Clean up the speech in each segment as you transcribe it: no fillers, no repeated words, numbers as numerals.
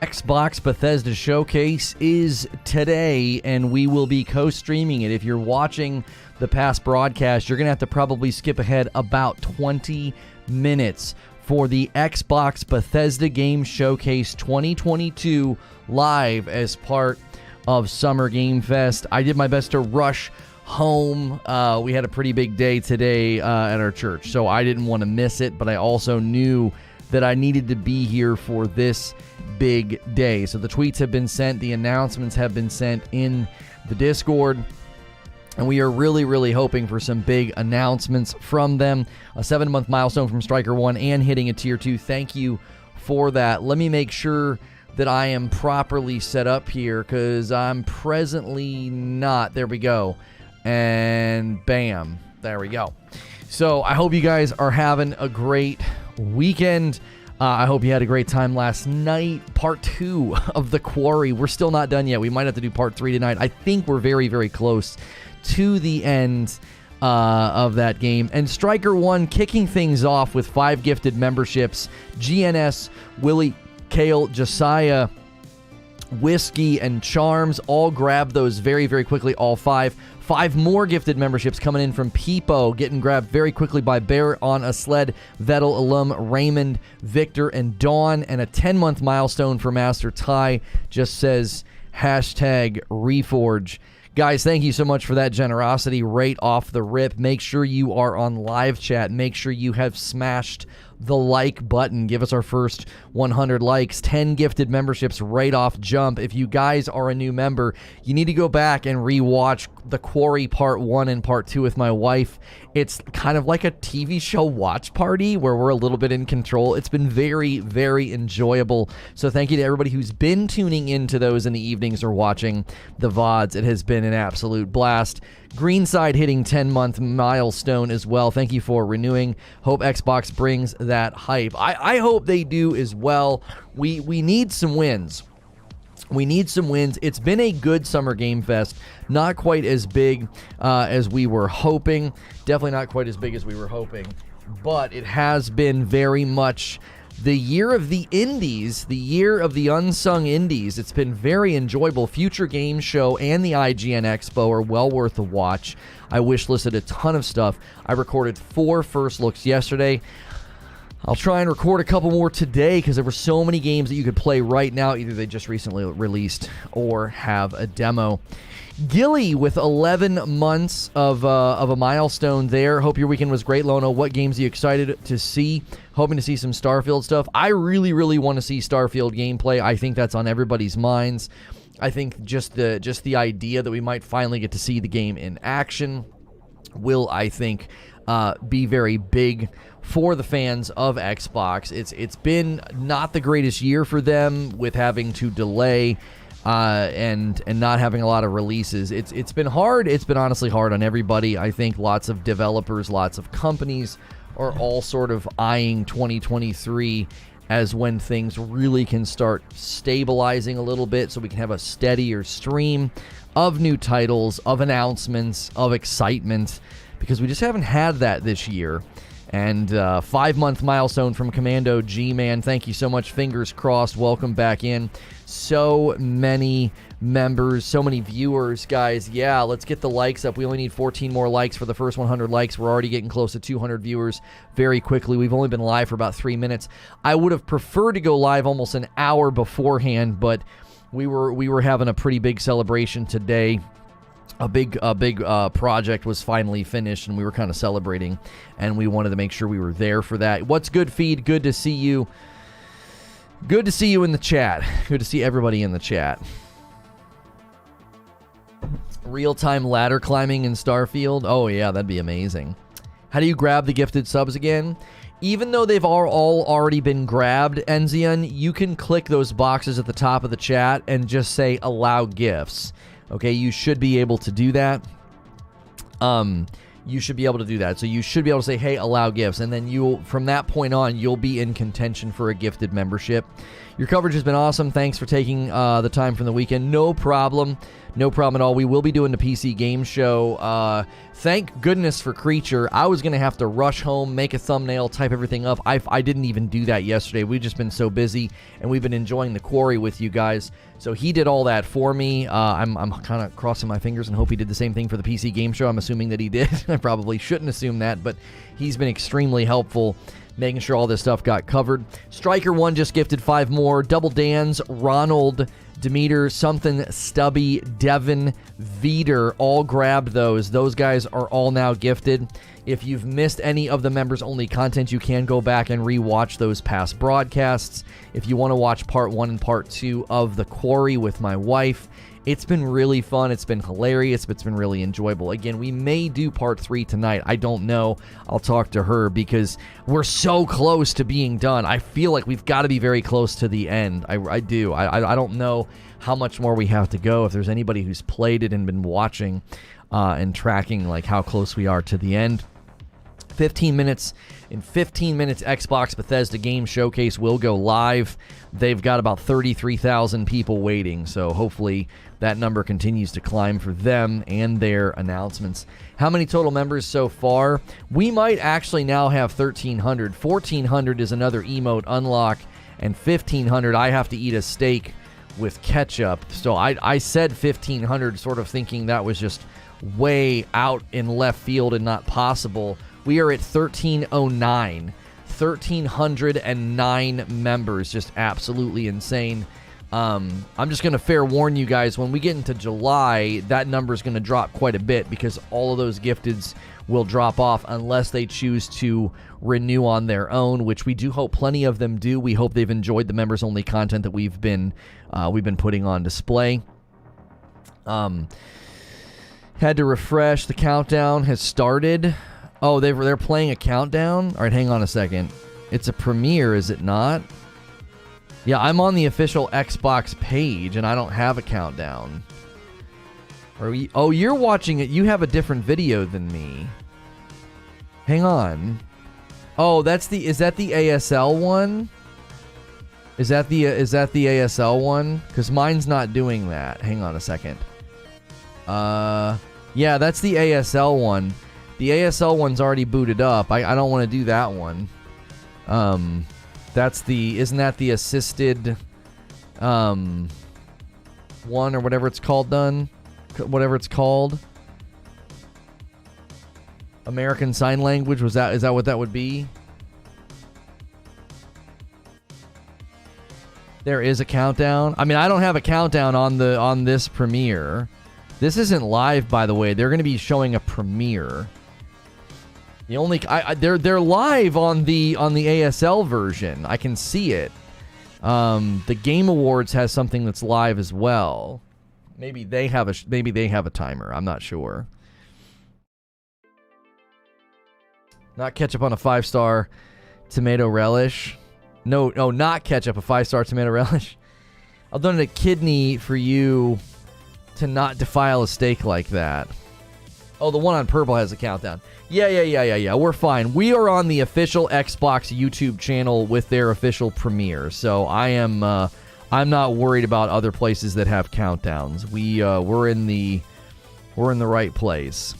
Xbox Bethesda Showcase is today, and we will be co-streaming it. If you're watching the past broadcast, you're going to have to probably skip ahead about 20 minutes for the Xbox Bethesda Game Showcase 2022 live as part of Summer Game Fest. I did my best to rush home. We had a pretty big day today at our church, so I didn't want to miss it, but I also knew that I needed to be here for this big day. So the tweets have been sent, the announcements have been sent in the Discord, and we are really, really hoping for some big announcements from them. A 7-month milestone from Striker 1 and hitting a Tier 2. Thank you for that. Let me make sure that I am properly set up here, because I'm presently not. There we go. And bam. There we go. So I hope you guys are having a great weekend. I hope you had a great time last night. Part 2 of The Quarry. We're still not done yet. We might have to do part 3 tonight. I think we're very, very close to the end of that game. And Striker 1 kicking things off with 5 gifted memberships. GNS, Willie, Kale, Josiah, Whiskey, and Charms all grabbed those very, very quickly, all 5. 5 more gifted memberships coming in from Peepo, getting grabbed very quickly by Bear on a Sled, Vettel, Alum, Raymond, Victor, and Dawn. And a 10-month milestone for Master Ty just says hashtag Reforge. Guys, thank you so much for that generosity right off the rip. Make sure you are on live chat. Make sure you have smashed the like button. Give us our first 100 likes. 10 gifted memberships right off jump. If you guys are a new member, you need to go back and rewatch The Quarry Part 1 and Part 2 with my wife. It's kind of like a TV show watch party where we're a little bit in control. It's been very, very enjoyable. So thank you to everybody who's been tuning into those in the evenings or watching the VODs. It has been an absolute blast. Greenside hitting 10-month milestone as well. Thank you for renewing. Hope Xbox brings that hype. I hope they do as well. We need some wins. We need some wins. It's been a good Summer Game Fest. Not quite as big as we were hoping. Definitely not quite as big as we were hoping. But it has been very much the year of the indies, the year of the unsung indies. It's been very enjoyable. Future Game Show and the IGN Expo are well worth a watch. I wishlisted a ton of stuff. I recorded 4 first looks yesterday. I'll try and record a couple more today because there were so many games that you could play right now. Either they just recently released or have a demo. Gilly with 11 months of a milestone there. Hope your weekend was great, Lono. What games are you excited to see? Hoping to see some Starfield stuff. I really, really want to see Starfield gameplay. I think that's on everybody's minds. I think just the idea that we might finally get to see the game in action will, I think, be very big for the fans of Xbox. It's been not the greatest year for them with having to delay and not having a lot of releases. It's been hard. It's been honestly hard on everybody. I think lots of developers, lots of companies are all sort of eyeing 2023 as when things really can start stabilizing a little bit so we can have a steadier stream of new titles, of announcements, of excitement, because we just haven't had that this year. And 5-month milestone from Commando G-Man. Thank you so much. Fingers crossed. Welcome back in. So many members, so many viewers, guys. Yeah, let's get the likes up. We only need 14 more likes for the first 100 likes. We're already getting close to 200 viewers very quickly. We've only been live for about 3 minutes. I would have preferred to go live almost an hour beforehand, but we were having a pretty big celebration today. A big project was finally finished, and we were kind of celebrating, and we wanted to make sure we were there for that. What's good, Feed? Good to see you. Good to see you in the chat. Good to see everybody in the chat. Real-time ladder climbing in Starfield. Oh, yeah, that'd be amazing. How do you grab the gifted subs again? Even though they've all already been grabbed, Enzian, you can click those boxes at the top of the chat and just say allow gifts. Okay, you should be able to do that. You should be able to do that. So you should be able to say, hey, allow gifts. And then from that point on, you'll be in contention for a gifted membership. Your coverage has been awesome. Thanks for taking the time from the weekend. No problem. No problem at all. We will be doing the PC game show. Thank goodness for Creature. I was going to have to rush home, make a thumbnail, type everything up. I didn't even do that yesterday. We've just been so busy, and we've been enjoying the quarry with you guys. So he did all that for me. I'm kind of crossing my fingers and hope he did the same thing for the PC game show. I'm assuming that he did. I probably shouldn't assume that, but he's been extremely helpful making sure all this stuff got covered. Striker1 just gifted 5 more. Double Dan's, Ronald, Demeter, Something, Stubby, Devin, Veeder, all grabbed those. Those guys are all now gifted. If you've missed any of the members-only content, you can go back and re-watch those past broadcasts. If you want to watch part 1 and part 2 of The Quarry with my wife, it's been really fun. It's been hilarious. It's been really enjoyable. Again, we may do part 3 tonight. I don't know. I'll talk to her because we're so close to being done. I feel like we've got to be very close to the end. I do. I don't know how much more we have to go. If there's anybody who's played it and been watching and tracking like how close we are to the end. 15 minutes. In 15 minutes, Xbox Bethesda Game Showcase will go live. They've got about 33,000 people waiting, so hopefully that number continues to climb for them and their announcements. How many total members so far? We might actually now have 1,300. 1,400 is another emote unlock, and 1,500 I have to eat a steak with ketchup. So I said 1,500 sort of thinking that was just way out in left field and not possible. We are at 1,309. 1,309 members. Just absolutely insane. I'm just going to fair warn you guys, when we get into July, that number is going to drop quite a bit because all of those gifteds will drop off unless they choose to renew on their own, which we do hope plenty of them do. We hope they've enjoyed the members-only content that we've been putting on display. Had to refresh. The countdown has started. Oh, they're playing a countdown? All right, hang on a second. It's a premiere, is it not? Yeah, I'm on the official Xbox page, and I don't have a countdown. Oh, you're watching it. You have a different video than me. Hang on. Oh, is that the ASL one? Is that the ASL one? Because mine's not doing that. Hang on a second. Yeah, that's the ASL one. The ASL one's already booted up. I don't want to do that one. Isn't that the assisted one or whatever it's called done? Whatever it's called. American Sign Language, is that what that would be? There is a countdown. I mean, I don't have a countdown on this premiere. This isn't live, by the way. They're going to be showing a premiere. They're live on the ASL version. I can see it. The Game Awards has something that's live as well. Maybe they have a timer. I'm not sure. Not ketchup on a 5-star tomato relish. No, not ketchup, a 5-star tomato relish. I'll donate a kidney for you to not defile a steak like that. Oh, the one on purple has a countdown. Yeah. We're fine. We are on the official Xbox YouTube channel with their official premiere. So I'm not worried about other places that have countdowns. We're in the right place.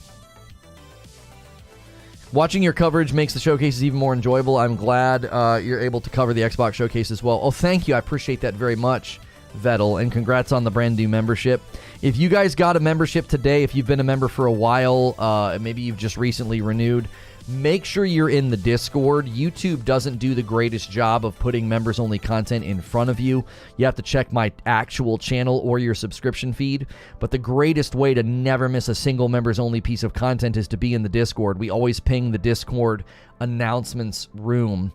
Watching your coverage makes the showcases even more enjoyable. I'm glad you're able to cover the Xbox Showcase as well. Oh, thank you. I appreciate that very much, Vettel, and congrats on the brand new membership. If you guys got a membership today, if you've been a member for a while, maybe you've just recently renewed, make sure you're in the Discord. YouTube doesn't do the greatest job of putting members-only content in front of you. You have to check my actual channel or your subscription feed. But the greatest way to never miss a single members-only piece of content is to be in the Discord. We always ping the Discord announcements room.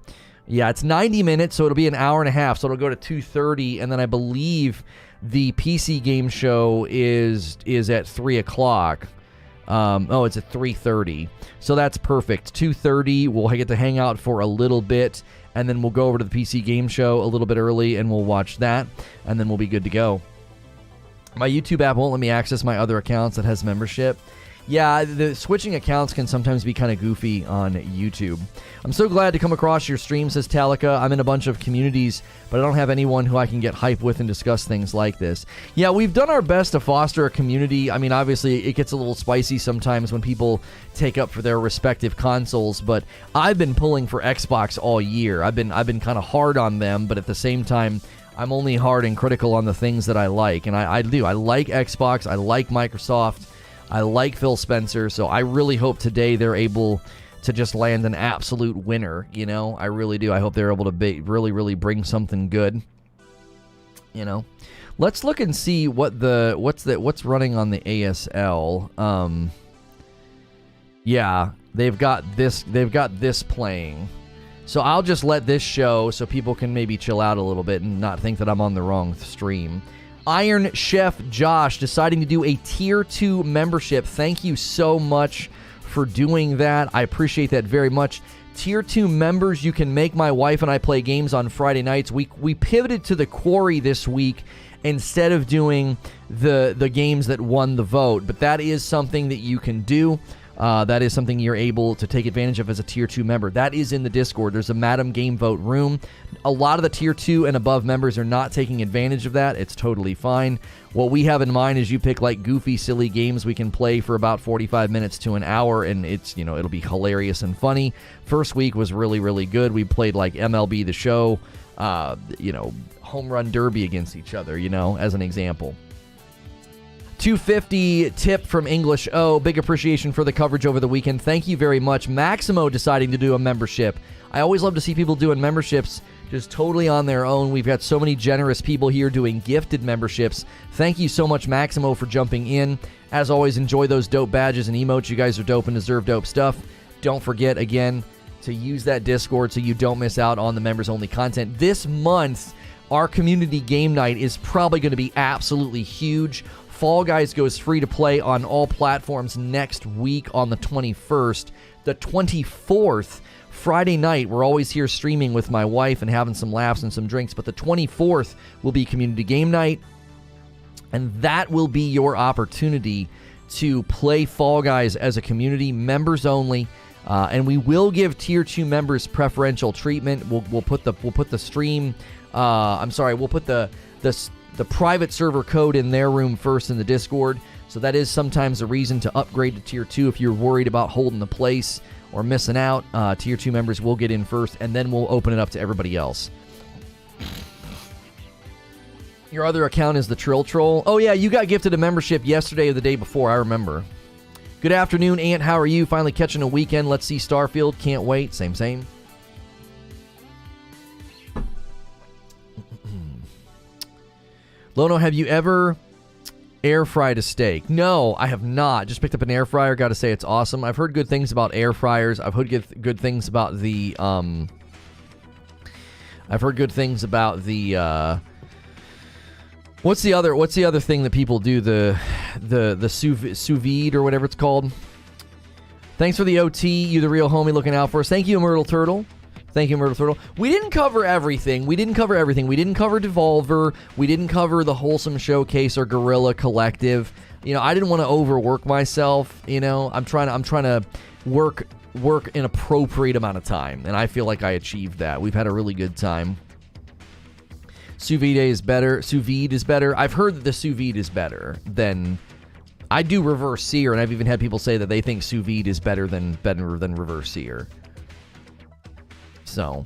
Yeah, it's 90 minutes, so it'll be an hour and a half. So it'll go to 2:30, and then I believe the PC game show is at 3 o'clock. It's at 3:30. So that's perfect. 2:30, we'll get to hang out for a little bit, and then we'll go over to the PC game show a little bit early, and we'll watch that, and then we'll be good to go. My YouTube app won't let me access my other accounts that has membership. Yeah, the switching accounts can sometimes be kind of goofy on YouTube. I'm so glad to come across your stream, says Talika. I'm in a bunch of communities, but I don't have anyone who I can get hype with and discuss things like this. Yeah, we've done our best to foster a community. I mean, obviously, it gets a little spicy sometimes when people take up for their respective consoles, but I've been pulling for Xbox all year. I've been kind of hard on them, but at the same time, I'm only hard and critical on the things that I like, and I do. I like Xbox. I like Microsoft. I like Phil Spencer, so I really hope today they're able to just land an absolute winner, you know? I really do. I hope they're able to really, really bring something good, you know? Let's look and see what's running on the ASL. Yeah, they've got this playing. So I'll just let this show so people can maybe chill out a little bit and not think that I'm on the wrong stream. Iron Chef Josh deciding to do a Tier 2 membership. Thank you so much for doing that. I appreciate that very much. Tier 2 members, you can make my wife and I play games on Friday nights. We pivoted to the Quarry this week instead of doing the games that won the vote, but that is something that you can do. That is something you're able to take advantage of as a Tier 2 member. That is in the Discord. There's a Madam Game Vote room. A lot of the Tier 2 and above members are not taking advantage of that. It's totally fine. What we have in mind is you pick like goofy, silly games we can play for about 45 minutes to an hour, and it's, you know, it'll be hilarious and funny. First week was really, really good. We played like MLB The Show, you know, Home Run Derby against each other, you know, as an example. 250 tip from English O. Big appreciation for the coverage over the weekend. Thank you very much. Maximo deciding to do a membership. I always love to see people doing memberships just totally on their own. We've got so many generous people here doing gifted memberships. Thank you so much, Maximo, for jumping in. As always, enjoy those dope badges and emotes. You guys are dope and deserve dope stuff. Don't forget, again, to use that Discord so you don't miss out on the members-only content. This month, our community game night is probably going to be absolutely huge. Fall Guys goes free to play on all platforms next week on the 21st. The 24th, Friday night, we're always here streaming with my wife and having some laughs and some drinks, but the 24th will be community game night, and that will be your opportunity to play Fall Guys as a community, members only, and we will give Tier 2 members preferential treatment. We'll put the stream, we'll put the private server code in their room first in the Discord. So that is sometimes a reason to upgrade to Tier 2 if you're worried about holding the place or missing out. Tier 2 members will get in first, and then we'll open it up to everybody else. Your other account is the Trill Troll. Oh, yeah, you got gifted a membership yesterday or the day before, I remember. Good afternoon, Ant. How are you? Finally catching a weekend. Let's see Starfield. Can't wait. Same. Lono, have you ever air fried a steak? No, I have not. Just picked up an air fryer. Got to say it's awesome. I've heard good things about air fryers. I've heard good things about the what's the other thing that people do, the sous vide or whatever it's called. Thanks for the OT. You the real homie looking out for us. Thank you, Myrtle Turtle. Thank you, Myrtle Turtle. We didn't cover everything. We didn't cover Devolver. We didn't cover the Wholesome Showcase or Guerrilla Collective. You know, I didn't want to overwork myself. You know, I'm trying to work an appropriate amount of time, and I feel like I achieved that. We've had a really good time. Sous vide is better. I've heard that the sous vide is better than. I do reverse sear, and I've even had people say that they think sous vide is better than reverse sear. So,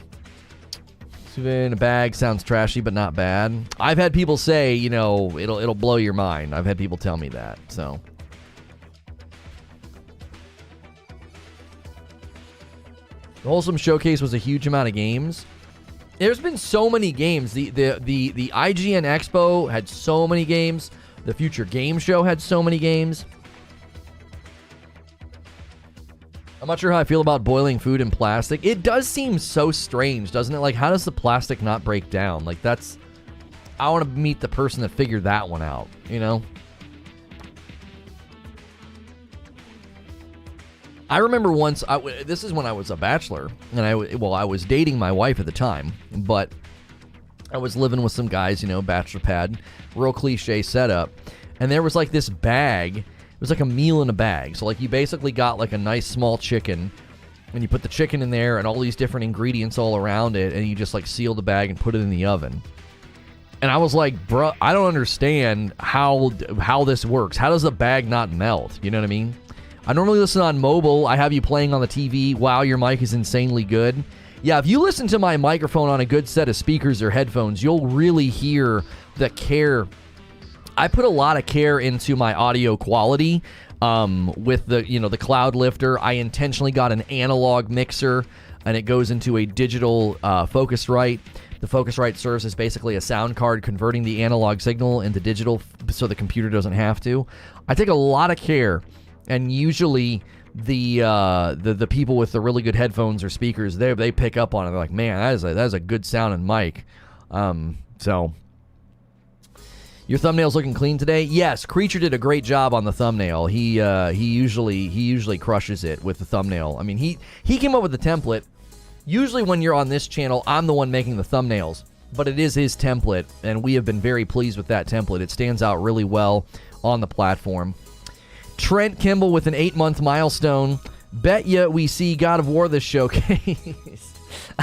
sous vide in a bag sounds trashy, but not bad. I've had people say, you know, it'll blow your mind. I've had people tell me that. So, the Wholesome Showcase was a huge amount of games. There's been so many games. The IGN Expo had so many games. The Future Game Show had so many games. I'm not sure how I feel about boiling food in plastic. It does seem so strange, doesn't it? Like, how does the plastic not break down? Like, that's... I want to meet the person that figured that one out, you know? I remember once, this is when I was a bachelor, and I was dating my wife at the time, but I was living with some guys, you know, bachelor pad, real cliche setup, and there was like this bag was like a meal in a bag. So like you basically got like a nice small chicken, and you put the chicken in there and all these different ingredients all around it, and you just like seal the bag and put it in the oven. And I was like, bro, I don't understand how this works. How does the bag not melt? You know what I mean? I normally listen on mobile. I have you playing on the TV. Wow, your mic is insanely good. Yeah, if you listen to my microphone on a good set of speakers or headphones, you'll really hear the care. I put a lot of care into my audio quality with the cloud lifter. I intentionally got an analog mixer, and it goes into a digital Focusrite. The Focusrite serves as basically a sound card, converting the analog signal into digital so the computer doesn't have to. I take a lot of care, and usually the people with the really good headphones or speakers, they pick up on it. They're like, man, that is a good sounding mic. So your thumbnail's looking clean today. Yes, Creature did a great job on the thumbnail. He usually crushes it with the thumbnail. I mean, he came up with the template. Usually when you're on this channel, I'm the one making the thumbnails, but it is his template, and we have been very pleased with that template. It stands out really well on the platform. Trent Kimball with an 8-month milestone. Bet ya we see God of War this showcase.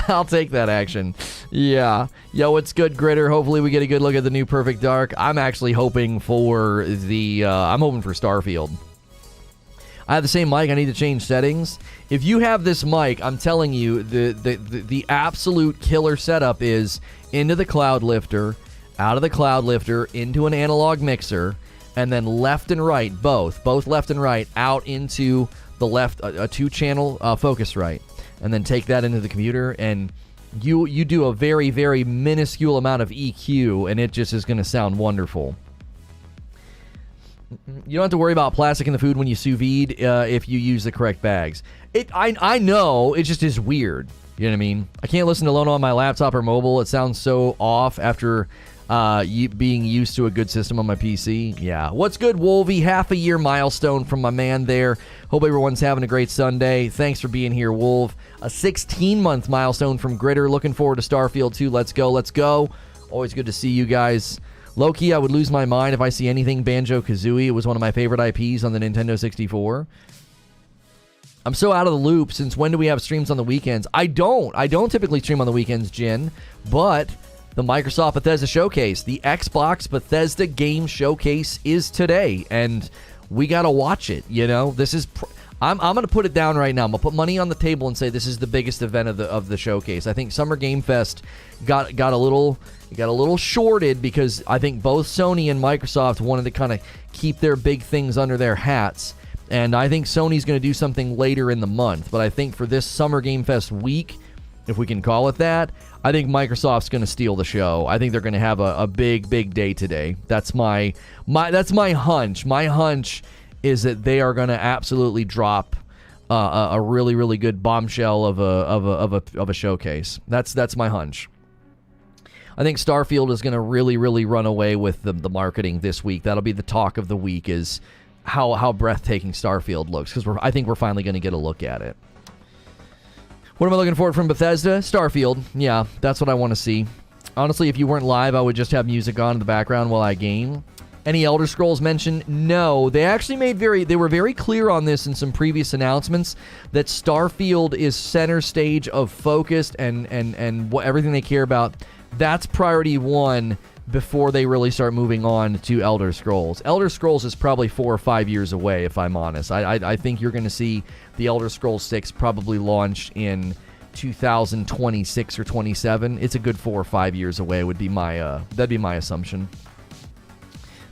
I'll take that action. Yeah. Yo, what's good, Gritter? Hopefully we get a good look at the new Perfect Dark. I'm actually hoping for I'm hoping for Starfield. I have the same mic. I need to change settings. If you have this mic, I'm telling you, the absolute killer setup is into the cloud lifter, out of the cloud lifter, into an analog mixer, and then left and right, both left and right, out into the left, a 2-channel Focusrite, and then take that into the computer, and you do a very, very minuscule amount of EQ, and it just is going to sound wonderful. You don't have to worry about plastic in the food when you sous vide if you use the correct bags. I know, it just is weird. You know what I mean? I can't listen to Lono on my laptop or mobile. It sounds so off after being used to a good system on my PC. Yeah. What's good, Wolvie? Half a year milestone from my man there. Hope everyone's having a great Sunday. Thanks for being here, Wolf. A 16-month milestone from Gritter. Looking forward to Starfield 2. Let's go. Let's go. Always good to see you guys. Low-key, I would lose my mind if I see anything Banjo-Kazooie. It was one of my favorite IPs on the Nintendo 64. I'm so out of the loop. Since when do we have streams on the weekends? I don't typically stream on the weekends, Jin. But the Microsoft Bethesda Showcase, the Xbox Bethesda Game Showcase is today. And we got to watch it, you know? This is... I'm going to put it down right now. I'm going to put money on the table and say this is the biggest event of the showcase. I think Summer Game Fest got a little shorted because I think both Sony and Microsoft wanted to kind of keep their big things under their hats. And I think Sony's going to do something later in the month. But I think for this Summer Game Fest week, if we can call it that, I think Microsoft's going to steal the show. I think they're going to have a big day today. That's my hunch. My hunch is that they are going to absolutely drop a really good bombshell of a showcase. That's my hunch. I think Starfield is going to really run away with the marketing this week. That'll be the talk of the week, is how breathtaking Starfield looks, because I think we're finally going to get a look at it. What am I looking for from Bethesda? Starfield. Yeah, that's what I want to see. Honestly, if you weren't live, I would just have music on in the background while I game. Any Elder Scrolls mention? No. They actually they were very clear on this in some previous announcements, that Starfield is center stage of focus and everything they care about. That's priority one before they really start moving on to Elder Scrolls. Elder Scrolls is probably 4 or 5 years away, if I'm honest. I think you're going to see the Elder Scrolls 6 probably launch in 2026 or 27. It's a good 4 or 5 years away. That'd be my assumption.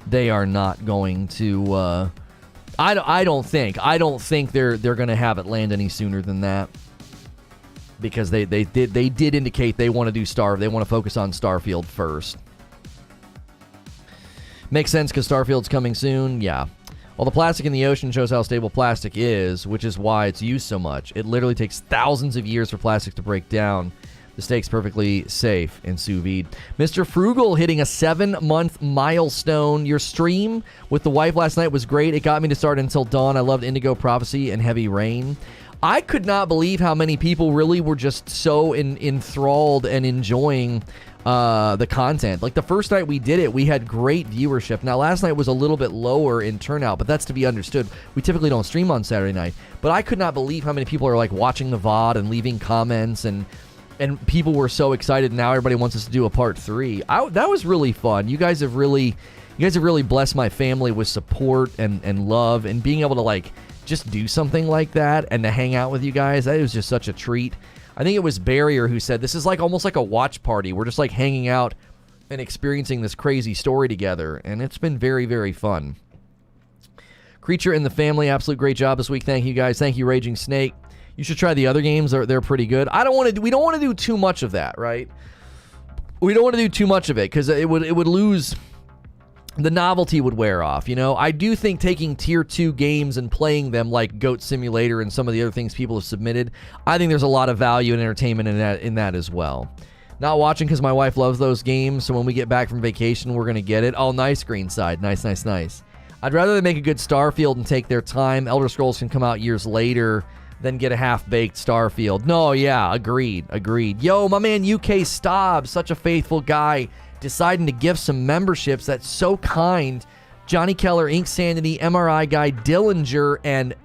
They are not going to. I don't think they're going to have it land any sooner than that, because they did indicate they want to do They want to focus on Starfield first. Makes sense because Starfield's coming soon. Yeah. Well, the plastic in the ocean shows how stable plastic is, which is why it's used so much. It literally takes thousands of years for plastic to break down. The steak's perfectly safe in sous vide. Mr. Frugal hitting a 7-month milestone. Your stream with the wife last night was great. It got me to start Until Dawn. I loved Indigo Prophecy and Heavy Rain. I could not believe how many people really were just so enthralled and enjoying the content. Like the first night we did it, we had great viewership. Now last night was a little bit lower in turnout, but that's to be understood. We typically don't stream on Saturday night, but I could not believe how many people are like watching the VOD and leaving comments, and people were so excited. Now everybody wants us to do a part 3. That was really fun. You guys have really blessed my family with support and love, and being able to like just do something like that and to hang out with you guys. That was just such a treat. I think it was Barrier who said this is like almost like a watch party. We're just like hanging out and experiencing this crazy story together, and it's been very, very fun. Creature and the family, absolute great job this week. Thank you guys. Thank you, Raging Snake. You should try the other games. They're pretty good. We don't want to do too much of that, right? We don't want to do too much of it because it would lose. The novelty would wear off, you know? I do think taking tier 2 games and playing them like Goat Simulator and some of the other things people have submitted, I think there's a lot of value and entertainment in that as well. Not watching because my wife loves those games, so when we get back from vacation, we're going to get it. Oh, nice, Greenside. Nice, nice, nice. I'd rather they make a good Starfield and take their time. Elder Scrolls can come out years later than get a half-baked Starfield. No, yeah, agreed. Yo, my man UK Stobbs, such a faithful guy, deciding to gift some memberships. That's so kind. Johnny Keller, Ink Sanity, MRI Guy, Dillinger, and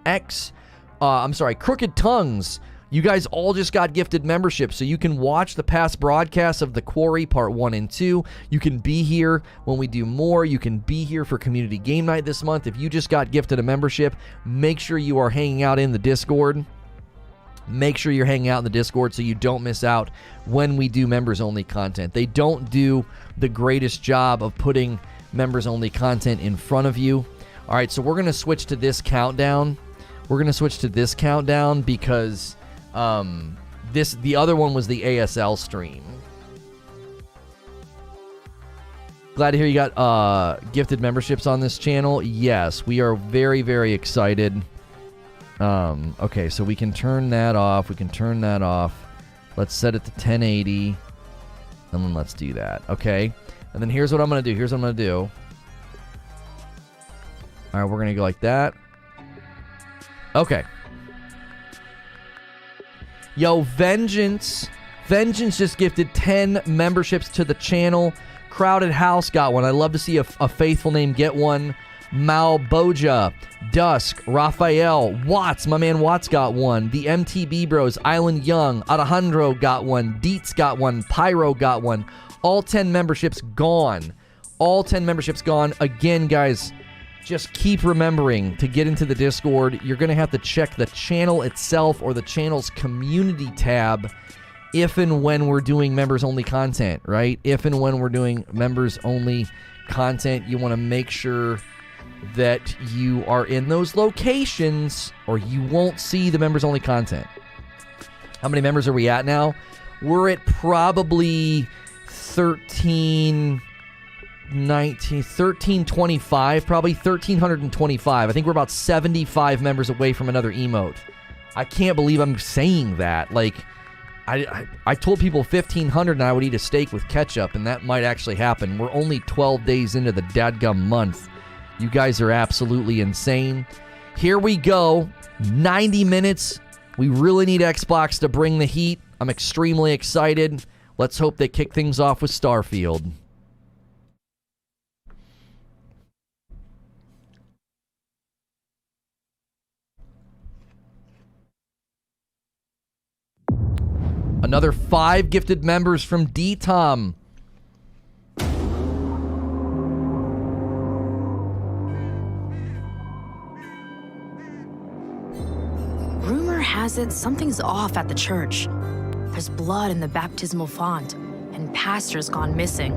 Crooked Tongues. You guys all just got gifted memberships, so you can watch the past broadcasts of The Quarry Part 1 and 2. You can be here when we do more. You can be here for Community Game Night this month. If you just got gifted a membership, make sure you are hanging out in the Discord. Make sure you're hanging out in the Discord so you don't miss out when we do members-only content. They don't do the greatest job of putting members-only content in front of you. All right, so we're going to switch to this countdown. Because the other one was the ASL stream. Glad to hear you got gifted memberships on this channel. Yes, we are very, very excited. Okay, so we can turn that off. Let's set it to 1080. And then let's do that. Okay. And then here's what I'm going to do. All right, we're going to go like that. Okay. Yo, Vengeance just gifted 10 memberships to the channel. Crowded House got one. I love to see a faithful name get one. Mao Boja, Dusk, Raphael, Watts, my man Watts got one. The MTB Bros, Island Young, Alejandro got one. Dietz got one. Pyro got one. All 10 memberships gone. Again, guys, just keep remembering to get into the Discord. You're going to have to check the channel itself or the channel's community tab if and when we're doing members-only content, right? If and when we're doing members-only content, you want to make sure that you are in those locations or you won't see the members-only content. How many members are we at now? We're at probably 1325, probably 1,325. I think we're about 75 members away from another emote. I can't believe I'm saying that. Like, I told people 1,500 and I would eat a steak with ketchup, and that might actually happen. We're only 12 days into the dadgum month. You guys are absolutely insane. Here we go. 90 minutes. We really need Xbox to bring the heat. I'm extremely excited. Let's hope they kick things off with Starfield. Another 5 gifted members from D-Tom. Rumor has it something's off at the church. There's blood in the baptismal font, and pastor's gone missing.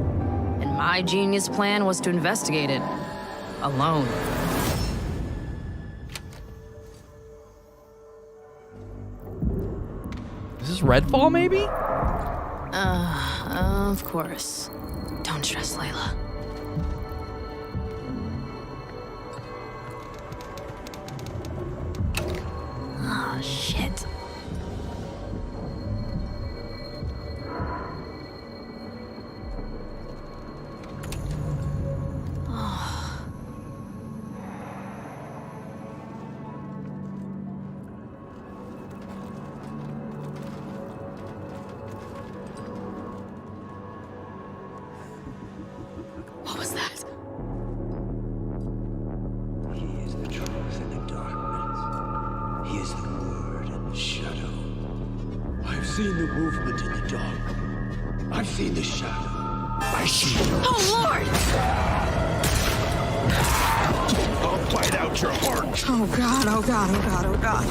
And my genius plan was to investigate it. Alone. Is this Redfall, maybe? Of course. Don't stress, Layla. Oh, shit. seen the movement in the dark. I've seen the shadow. I see you. Oh, Lord! I'll bite out your heart. Oh, God, oh, God, oh, God, oh, God.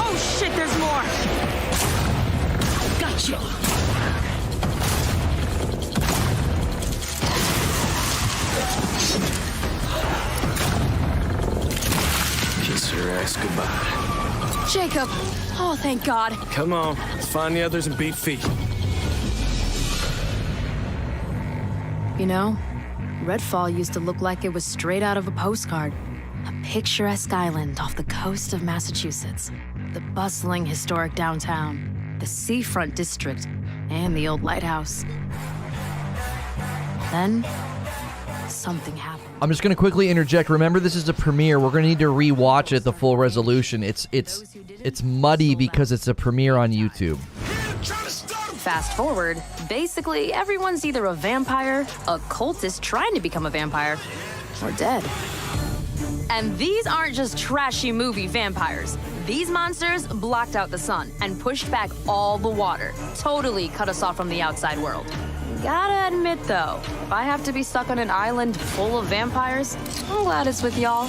Oh, shit, there's more! Gotcha. Kiss your ass goodbye. Jacob! Oh, thank God. Come on, let's find the others and beat feet. You know, Redfall used to look like it was straight out of a postcard. A picturesque island off the coast of Massachusetts. The bustling historic downtown, the seafront district, and the old lighthouse. Then, something happened. I'm just going to quickly interject. Remember, this is a premiere. We're going to need to re-watch it the full resolution. It's muddy because it's a premiere on YouTube. Fast forward, basically everyone's either a vampire, a cultist trying to become a vampire, or dead. And these aren't just trashy movie vampires. These monsters blocked out the sun and pushed back all the water, totally cut us off from the outside world. Gotta admit though, if I have to be stuck on an island full of vampires, I'm glad it's with y'all.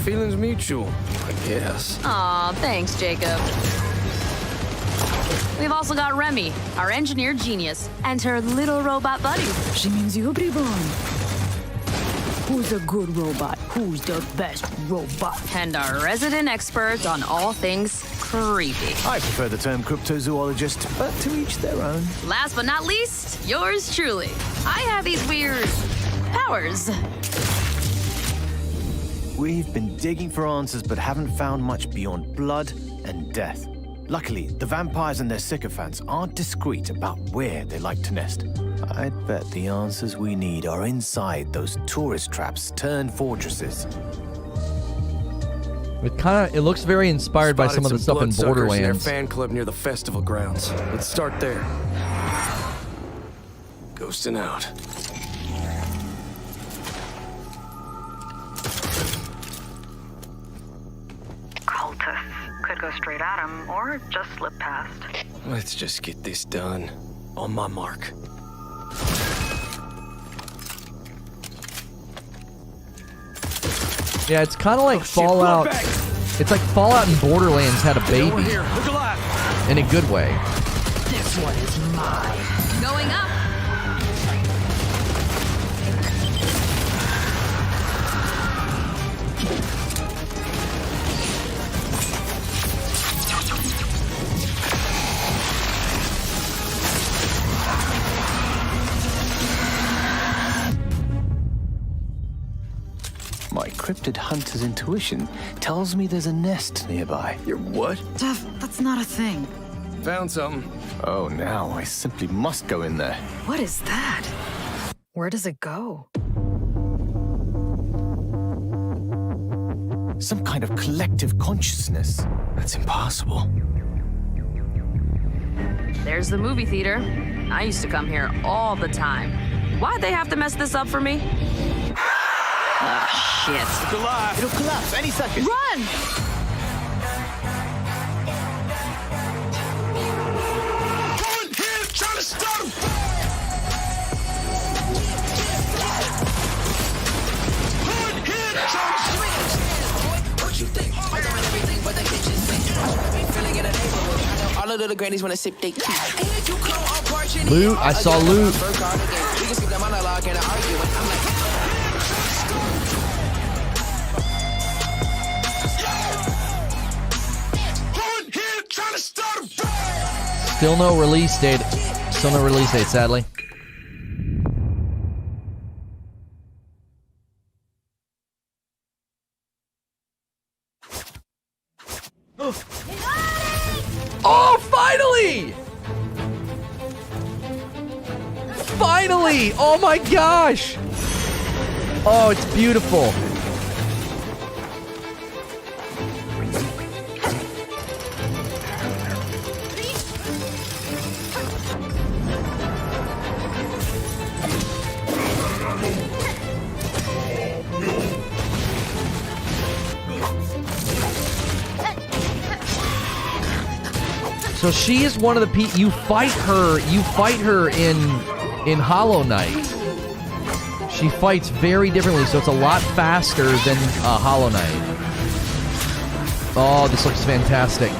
Feelings mutual, I guess. Aw, thanks, Jacob. We've also got Remy, our engineer genius, and her little robot buddy. She means you, everyone. Who's a good robot? Who's the best robot? And our resident expert on all things creepy. I prefer the term cryptozoologist, but to each their own. Last but not least, yours truly. I have these weird powers. We've been digging for answers, but haven't found much beyond blood and death. Luckily, the vampires and their sycophants aren't discreet about where they like to nest. I'd bet the answers we need are inside those tourist traps turned fortresses. It looks very inspired by some of the stuff in bloodsuckers in their Borderlands. fan club near the festival grounds. Let's start there. Ghosting out. Cultists could go straight at him or just slip past. Let's just get this done. On my mark. Yeah, it's kind of like Fallout. bloodbag. It's like Fallout and Borderlands had a baby Over here, look alive. in a good way. This one is mine. Going up. My cryptid hunter's intuition tells me there's a nest nearby. Your what? Jeff, that's not a thing. Found something. Oh, now I simply must go in there. What is that? Where does it go? Some kind of collective consciousness. That's impossible. There's the movie theater. I used to come here all the time. Why'd they have to mess this up for me? Ah, shit. Look alive. It'll collapse any second. Run! Going here, trying to start him. Going here, trying to What you think? I'm doing everything but the kitchen sink. Feeling in a neighborhood. I know all of the grannies wanna sip they tea. And you come up parching. Loot. I saw loot. We can skip that monologue and argue. I'm like, going here, trying to start him. Still no release date. Still no release date, sadly. Oh, finally! Finally! Oh my gosh! Oh, it's beautiful. So she is one of the you fight her in Hollow Knight. She fights very differently, so it's a lot faster than Hollow Knight. Oh, this looks fantastic.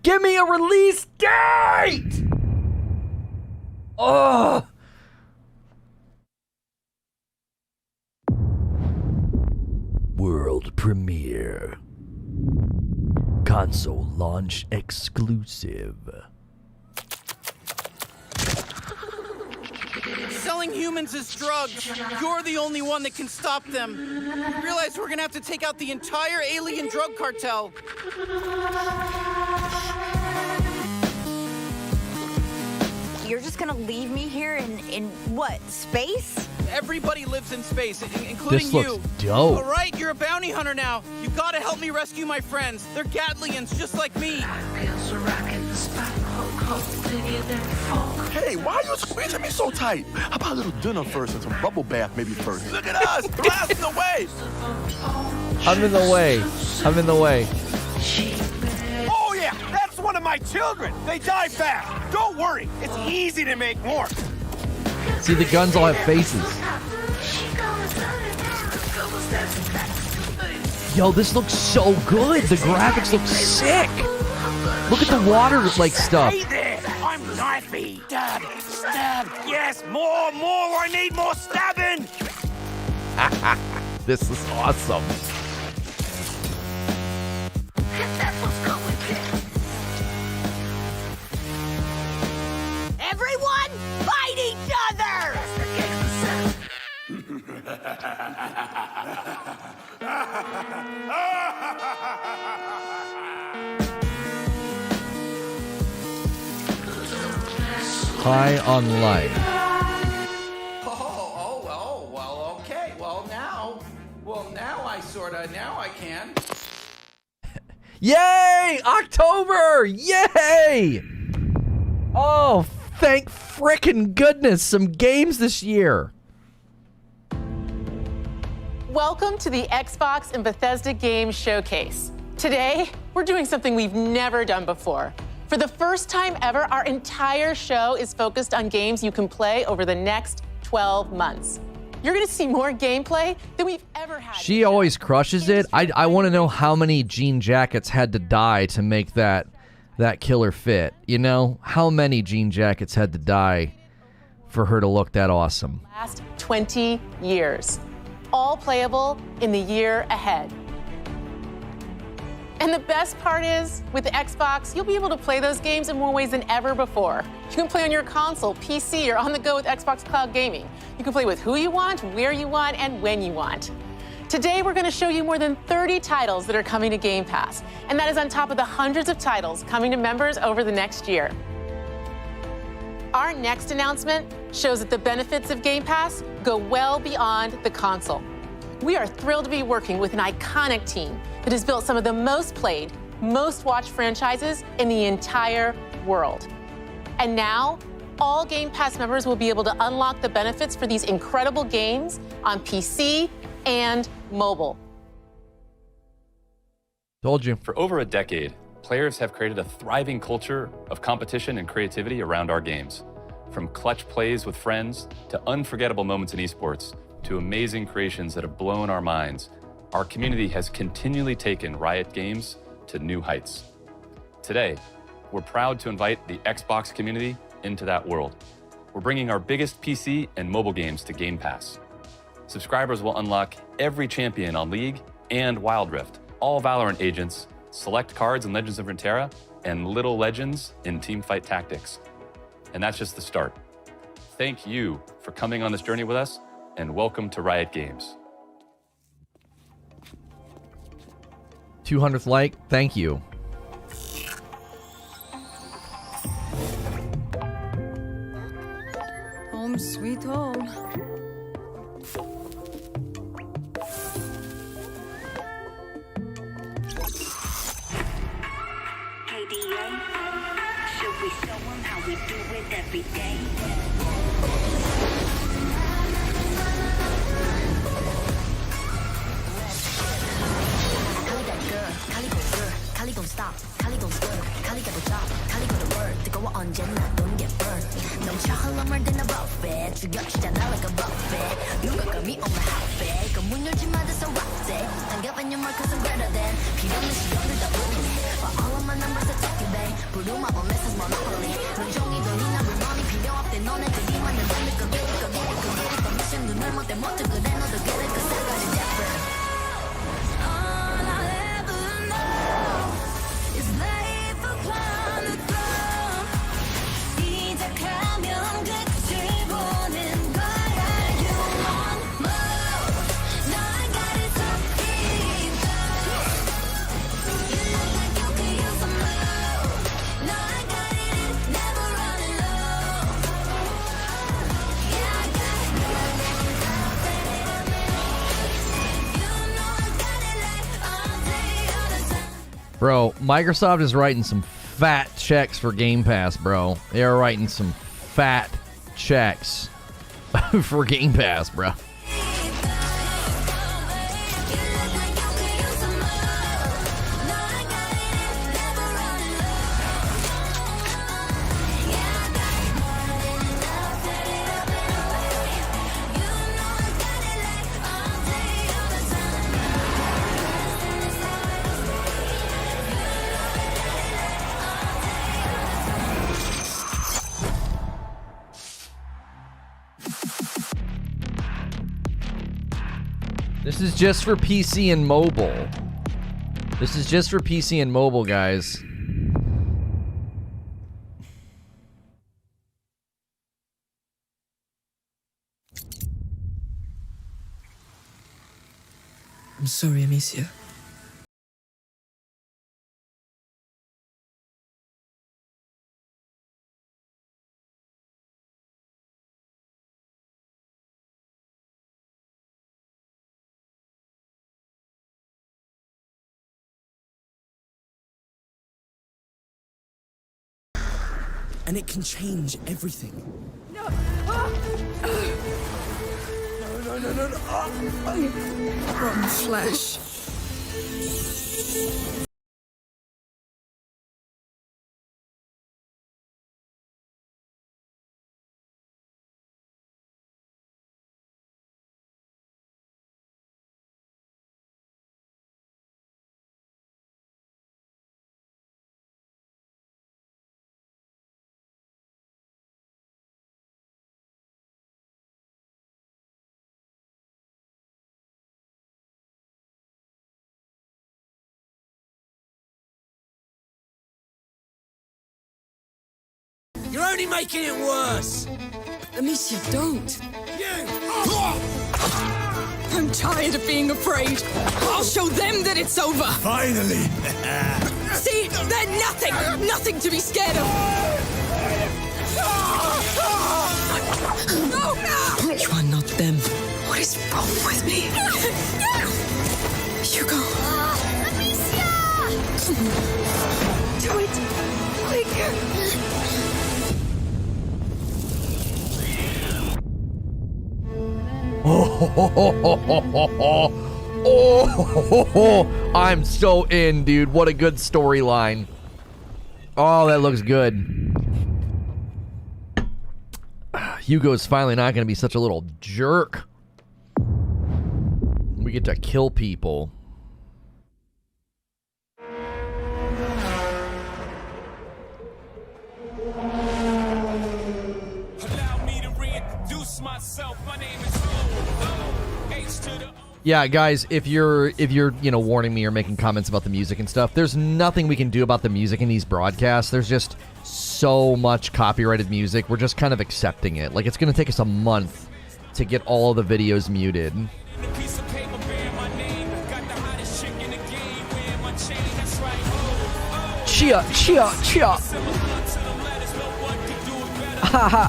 Give me a release date! Ugh! World premiere. Console launch exclusive. Selling humans is drugs. You're the only one that can stop them. You realize we're gonna have to take out the entire alien drug cartel. You're just gonna leave me here in what, space? Everybody lives in space, including This looks you. dope. All right, you're a bounty hunter now. You gotta help me rescue my friends. They're Gatlians, just like me. Hey, why are you squeezing me so tight? How about a little dinner first and some bubble bath maybe first? Look at us, blasting away. I'm in the way. I'm in the way. Oh yeah, that's one of my children. They die fast. Don't worry, it's easy to make more. See, the guns all have faces. Yo, this looks so good. The graphics look sick. Look at the water like stuff. Hey there, I'm knifey. Stab, stab. Yes, more. I need more stabbing. This is awesome. Everyone, fight each other! High on life. Well, okay. Now I can. Yay! October! Yay! Oh, thank frickin' goodness, some games this year. Welcome to the Xbox and Bethesda Games Showcase. Today, we're doing something we've never done before. For the first time ever, our entire show is focused on games you can play over the next 12 months. You're gonna see more gameplay than we've ever had. She always crushes it. I want to know how many jean jackets had to die to make that killer fit. You know, how many jean jackets had to die for her to look that awesome? Last 20 years, all playable in the year ahead. And the best part is, with the Xbox, you'll be able to play those games in more ways than ever before. You can play on your console, PC, or on the go with Xbox Cloud Gaming. You can play with who you want, where you want, and when you want. Today, we're going to show you more than 30 titles that are coming to Game Pass, and that is on top of the hundreds of titles coming to members over the next year. Our next announcement shows that the benefits of Game Pass go well beyond the console. We are thrilled to be working with an iconic team that has built some of the most played, most watched franchises in the entire world. And now, all Game Pass members will be able to unlock the benefits for these incredible games on PC and mobile. Told you. For over a decade, players have created a thriving culture of competition and creativity around our games. From clutch plays with friends to unforgettable moments in esports to amazing creations that have blown our minds, our community has continually taken Riot Games to new heights. Today, we're proud to invite the Xbox community into that world. We're bringing our biggest PC and mobile games to Game Pass. Subscribers will unlock every champion on League and Wild Rift, all Valorant agents, select cards in Legends of Runeterra, and little legends in Teamfight Tactics. And that's just the start. Thank you for coming on this journey with us, and welcome to Riot Games. 200th like, thank you. Home sweet home. Bro, Microsoft is writing some fat checks for Game Pass, bro. They are writing some fat checks for Game Pass, bro. This is just for PC and mobile. This is just for PC and mobile, guys. I'm sorry, Amicia. And it can change everything. No! No. Rotten flesh. You're only making it worse! Amicia, don't. You! I'm tired of being afraid. I'll show them that it's over. Finally! See? They're nothing! Nothing to be scared of! No! You are not them. What is wrong with me? Hugo. Amicia! Come on. Do it. Quicker. I'm so in, dude. What a good storyline. Oh, that looks good. Hugo's finally not going to be such a little jerk. We get to kill people. Yeah, guys, if you're warning me or making comments about the music and stuff, there's nothing we can do about the music in these broadcasts. There's just so much copyrighted music. We're just kind of accepting it. Like, it's going to take us a month to get all of the videos muted. Chia. Haha.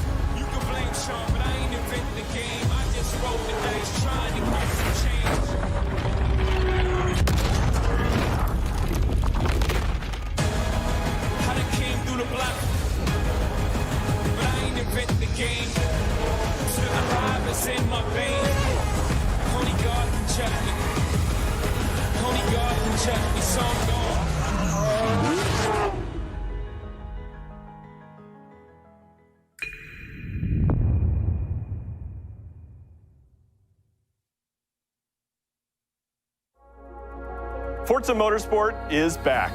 Forza Motorsport is back.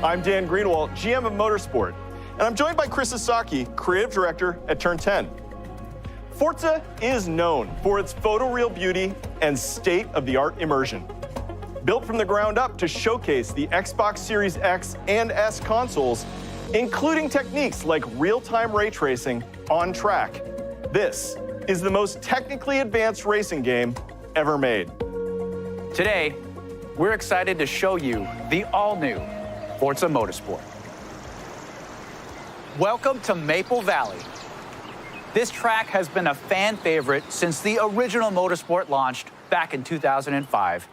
I'm Dan Greenwald, GM of Motorsport, and I'm joined by Chris Sasaki, Creative Director at Turn 10. Forza is known for its photoreal beauty and state-of-the-art immersion. Built from the ground up to showcase the Xbox Series X and S consoles, including techniques like real-time ray tracing on track. This is the most technically advanced racing game ever made. Today, we're excited to show you the all-new Forza Motorsport. Welcome to Maple Valley. This track has been a fan favorite since the original Motorsport launched back in 2005.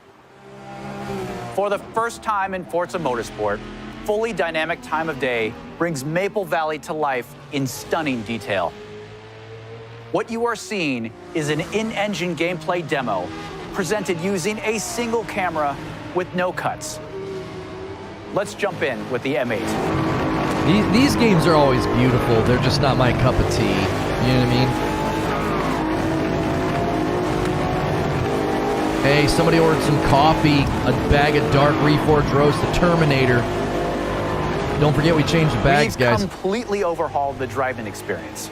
For the first time in Forza Motorsport, fully dynamic time of day brings Maple Valley to life in stunning detail. What you are seeing is an in-engine gameplay demo presented using a single camera with no cuts. Let's jump in with the M8. These games are always beautiful. They're just not my cup of tea. You know what I mean? Hey, somebody ordered some coffee, a bag of dark Reforge roast, the Terminator. Don't forget we changed the bags, guys. We've completely overhauled the driving experience.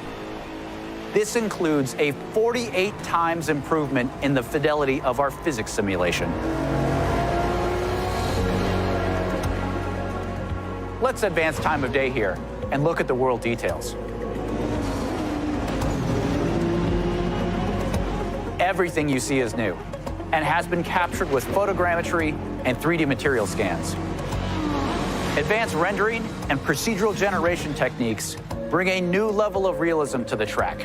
This includes a 48 times improvement in the fidelity of our physics simulation. Let's advance time of day here and look at the world details. Everything you see is new and has been captured with photogrammetry and 3D material scans. Advanced rendering and procedural generation techniques bring a new level of realism to the track.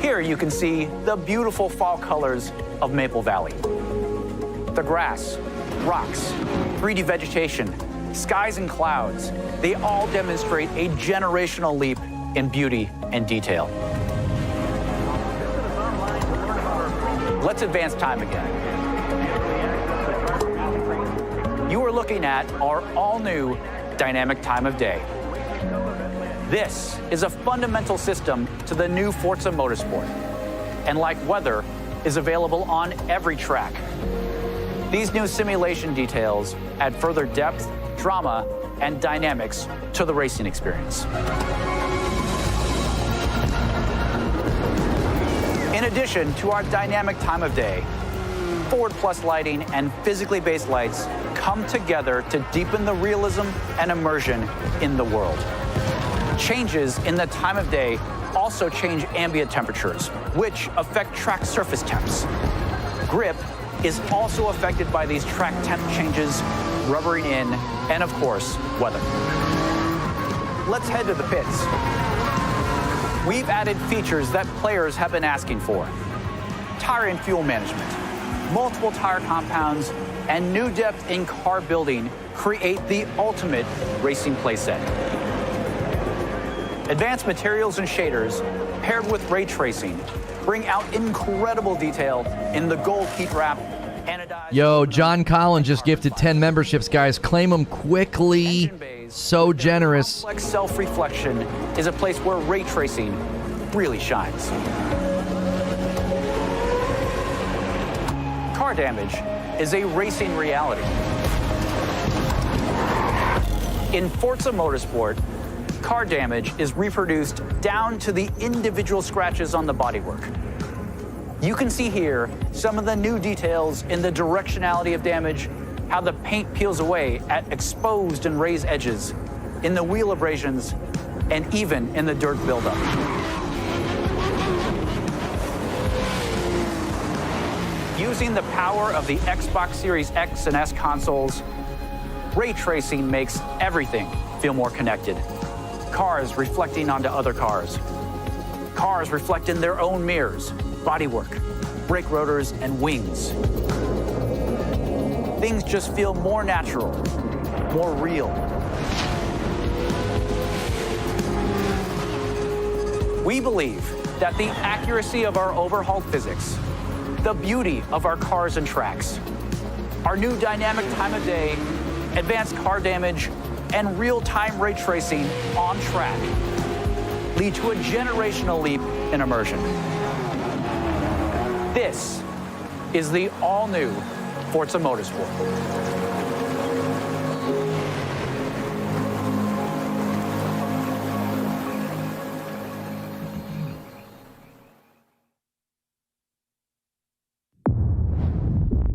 Here you can see the beautiful fall colors of Maple Valley. The grass, rocks, 3D vegetation, skies and clouds, they all demonstrate a generational leap in beauty and detail. Let's advance time again. You are looking at our all-new dynamic time of day. This is a fundamental system to the new Forza Motorsport, and like weather, is available on every track. These new simulation details add further depth, drama, and dynamics to the racing experience. In addition to our dynamic time of day, Forward Plus lighting and physically based lights come together to deepen the realism and immersion in the world. Changes in the time of day also change ambient temperatures, which affect track surface temps. Grip is also affected by these track temp changes, rubbering in, and of course, weather. Let's head to the pits. We've added features that players have been asking for. Tire and fuel management, multiple tire compounds, and new depth in car building create the ultimate racing playset. Advanced materials and shaders, paired with ray tracing, bring out incredible detail in the gold heat wrap. Yo, John Collins just gifted 10 memberships, guys. Claim them quickly. So generous. Complex self-reflection is a place where ray tracing really shines. Car damage is a racing reality. In Forza Motorsport, car damage is reproduced down to the individual scratches on the bodywork. You can see here some of the new details in the directionality of damage, how the paint peels away at exposed and raised edges, in the wheel abrasions, and even in the dirt buildup. Using the power of the Xbox Series X and S consoles, ray tracing makes everything feel more connected. Cars reflecting onto other cars. Cars reflect in their own mirrors, bodywork, brake rotors, and wings. Things just feel more natural, more real. We believe that the accuracy of our overhauled physics, the beauty of our cars and tracks, our new dynamic time of day, advanced car damage, and real-time ray tracing on track lead to a generational leap in immersion. This is the all-new Forza Motorsport.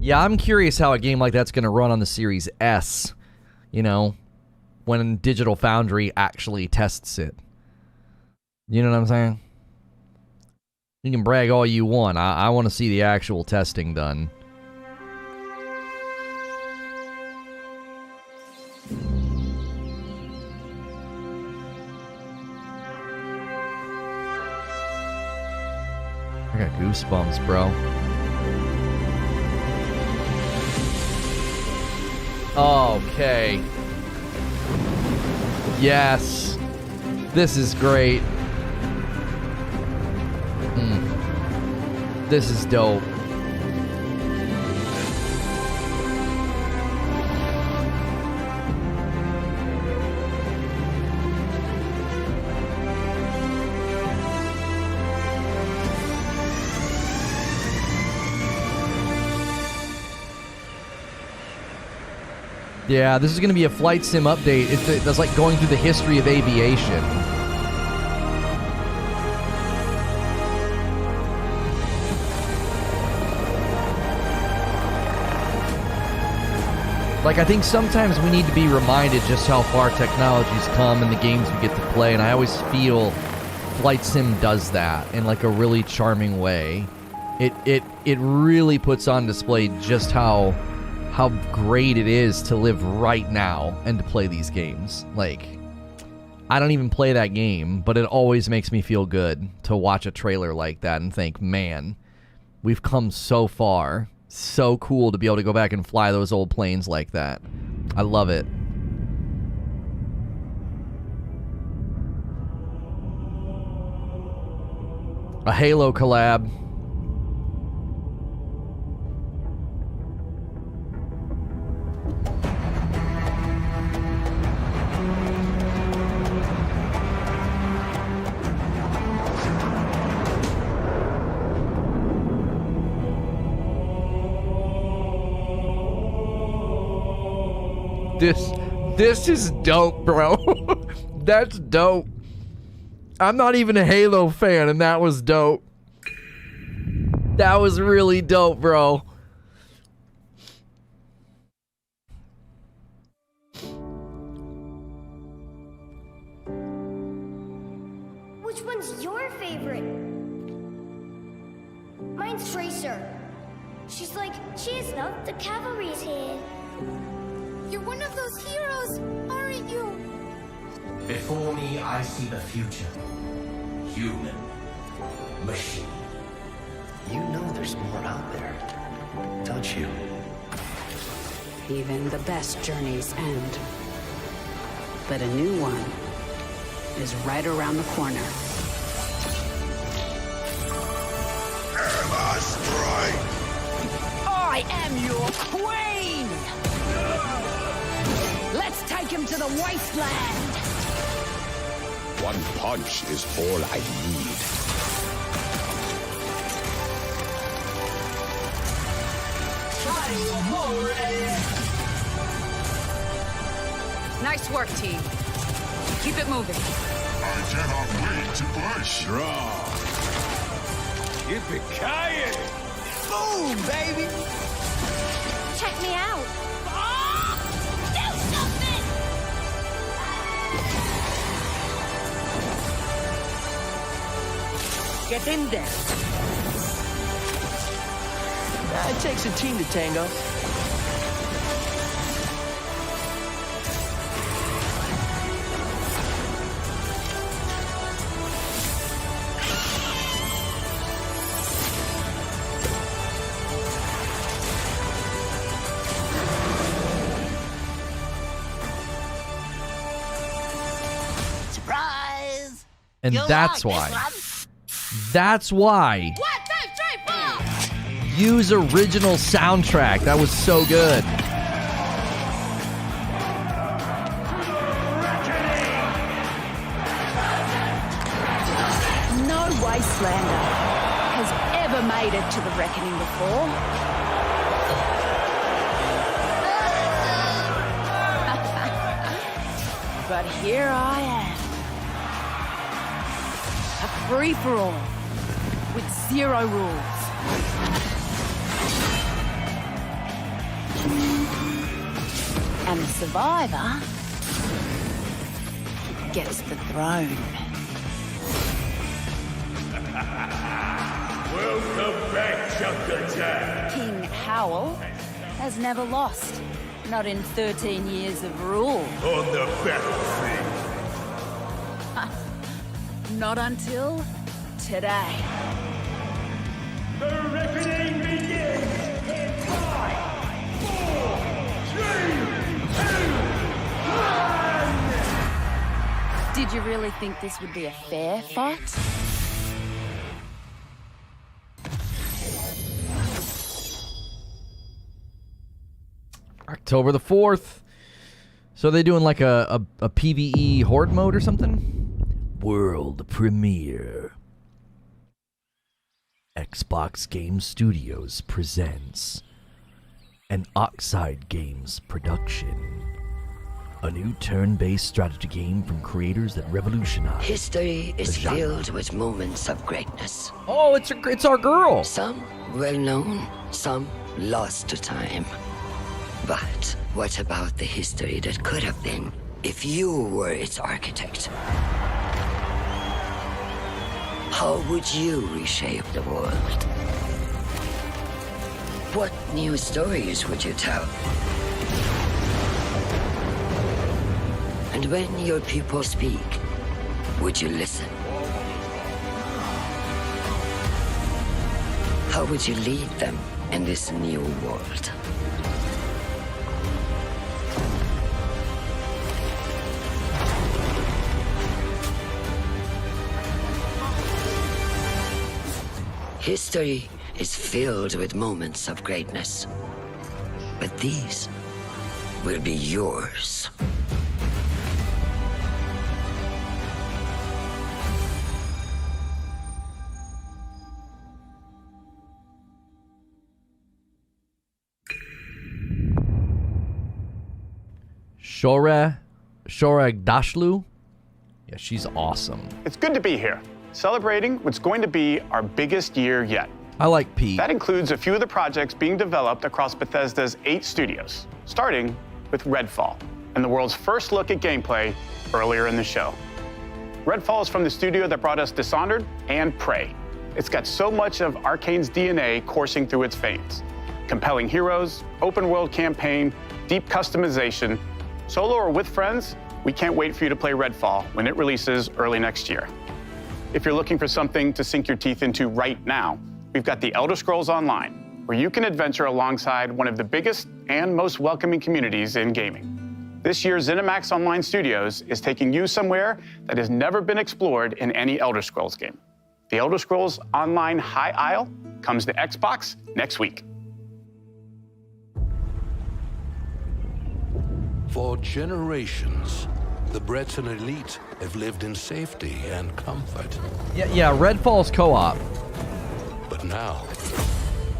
Yeah, I'm curious how a game like that's going to run on the Series S, you know, when Digital Foundry actually tests it. You know what I'm saying? You can brag all you want. I want to see the actual testing done. I got goosebumps, bro. Okay. Yes. This is great. This is dope. Yeah, this is going to be a flight sim update. It's like going through the history of aviation. Like, I think sometimes we need to be reminded just how far technology's come in the games we get to play, and I always feel Flight Sim does that in like a really charming way. It really puts on display just how great it is to live right now and to play these games. Like, I don't even play that game, but it always makes me feel good to watch a trailer like that and think, man, we've come so far. So cool to be able to go back and fly those old planes like that. I love it. A Halo collab. This is dope, bro. That's dope. I'm not even a Halo fan, and that was dope. That was really dope, bro. Which one's your favorite? Mine's Tracer. She's like, cheers, love, the cavalry's here. You're one of those heroes, aren't you? Before me, I see the future. Human. Machine. You know there's more out there, don't you? Even the best journeys end. But a new one is right around the corner. Emma Strike! I am your queen! Let's take him to the wasteland! One punch is all I need. Nice work, team. Keep it moving. I cannot wait to push. Draw. Yippee-ki-yay! Boom, baby! Check me out. Do something! Get in there. It takes a team to tango. Surprise! And You'll that's like why this one. That's why. Use original soundtrack. That was so good. No wastelander has ever made it to the reckoning before. But here I am. A free-for-all with zero rules. And the survivor gets the throne. Welcome back, Chunker Jack. King Howell has never lost. Not in 13 years of rule. On the battlefield. Not until today. The reckoning begins in 5, 4, 3, 2, 1. Did you really think this would be a fair fight? October the 4th. So are they doing like a PvE horde mode or something? World premiere. Xbox Game Studios presents an Oxide Games production. A new turn-based strategy game from creators that revolutionize. History is the genre. filled with moments of greatness. Oh, it's our girl. Some well-known, some lost to time. But what about the history that could have been if you were its architect? How would you reshape the world? What new stories would you tell? And when your people speak, would you listen? How would you lead them in this new world? History is filled with moments of greatness, but these will be yours. Shora Dashlu. Yeah, she's awesome. It's good to be here, celebrating what's going to be our biggest year yet. I like Pete. That includes a few of the projects being developed across Bethesda's 8 studios, starting with Redfall, and the world's first look at gameplay earlier in the show. Redfall is from the studio that brought us Dishonored and Prey. It's got so much of Arcane's DNA coursing through its veins. Compelling heroes, open world campaign, deep customization. Solo or with friends, we can't wait for you to play Redfall when it releases early next year. If you're looking for something to sink your teeth into right now, we've got the Elder Scrolls Online, where you can adventure alongside one of the biggest and most welcoming communities in gaming. This year, ZeniMax Online Studios is taking you somewhere that has never been explored in any Elder Scrolls game. The Elder Scrolls Online High Isle comes to Xbox next week. For generations, the Breton elite have lived in safety and comfort. Yeah, Redfall's co-op. But now,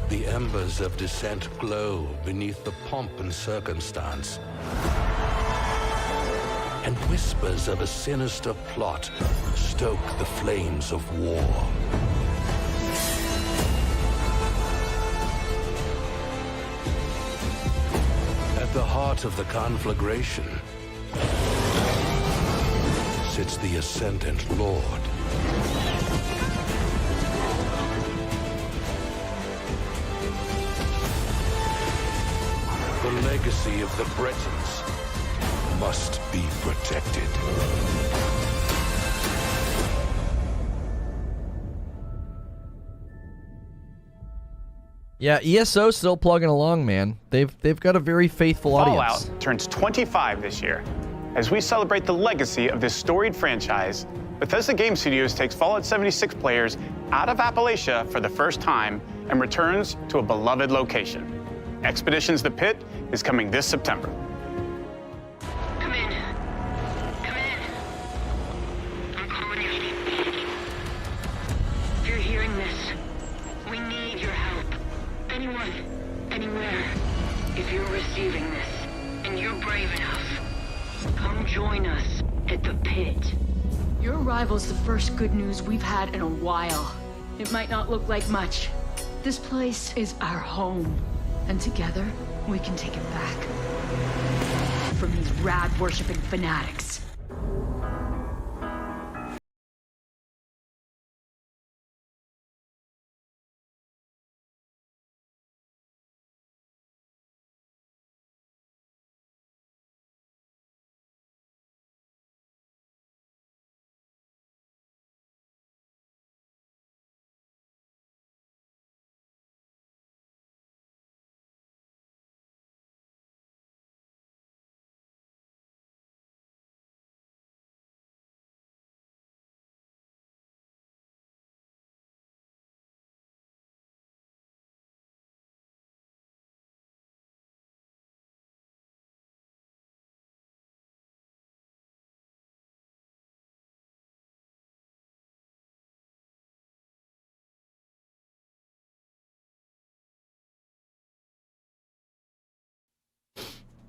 the embers of dissent glow beneath the pomp and circumstance. And whispers of a sinister plot stoke the flames of war. At the heart of the conflagration sits the Ascendant Lord. The legacy of the Bretons must be protected. Yeah, ESO still plugging along, man. They've got a very faithful audience. Fallout turns 25 this year. As we celebrate the legacy of this storied franchise, Bethesda Game Studios takes Fallout 76 players out of Appalachia for the first time and returns to a beloved location. Expeditions The Pit is coming this September. Come in. Come in. I'm calling you. If you're hearing this, we need your help. Anyone, anywhere. If you're receiving this, and you're brave enough, come join us at the pit. Your arrival's the first good news we've had in a while. It might not look like much. This place is our home. And together, we can take it back. From these rad-worshipping fanatics.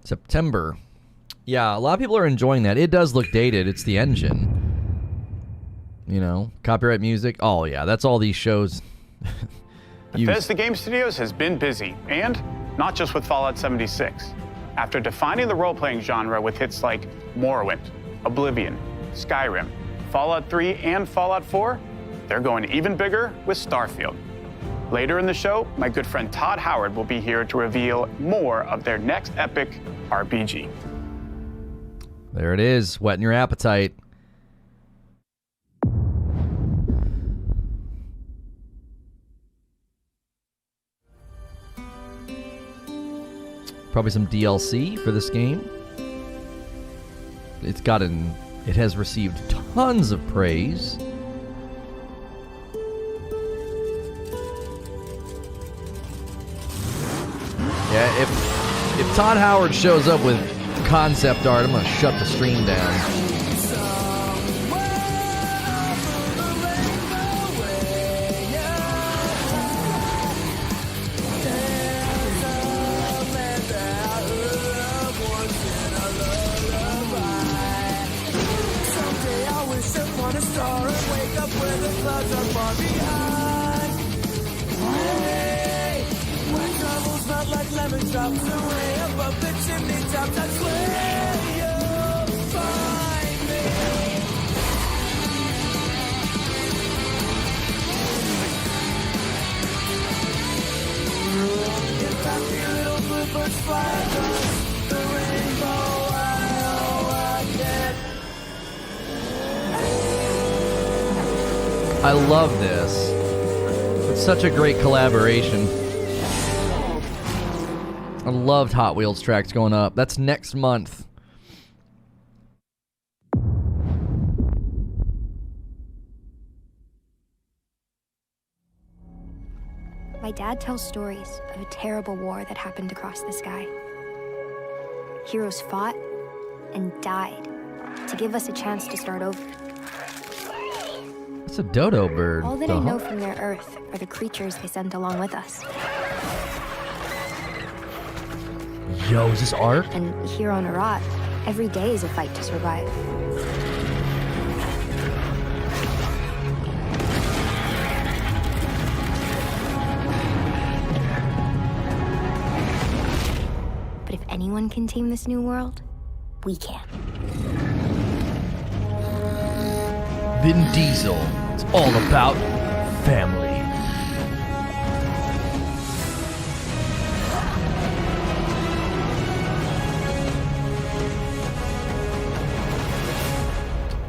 September. Yeah, a lot of people are enjoying that. It does look dated. It's the engine. You know, copyright music. Oh, yeah, that's all these shows. Bethesda Game Studios has been busy, and not just with Fallout 76. After defining the role-playing genre with hits like Morrowind, Oblivion, Skyrim, Fallout 3, and Fallout 4, they're going even bigger with Starfield. Later in the show, my good friend Todd Howard will be here to reveal more of their next epic RPG. There it is, whetting your appetite. Probably some DLC for this game. It has received tons of praise. Yeah, if Todd Howard shows up with concept art, I'm gonna shut the stream down. I love this. It's such a great collaboration. I loved Hot Wheels tracks going up. That's next month. My dad tells stories of a terrible war that happened across the sky. Heroes fought and died to give us a chance to start over. It's a dodo bird. All that I know from their Earth are the creatures they sent along with us. Yo, is this art? And here on Arat, every day is a fight to survive. But if anyone can tame this new world, we can. Vin Diesel. It's all about family.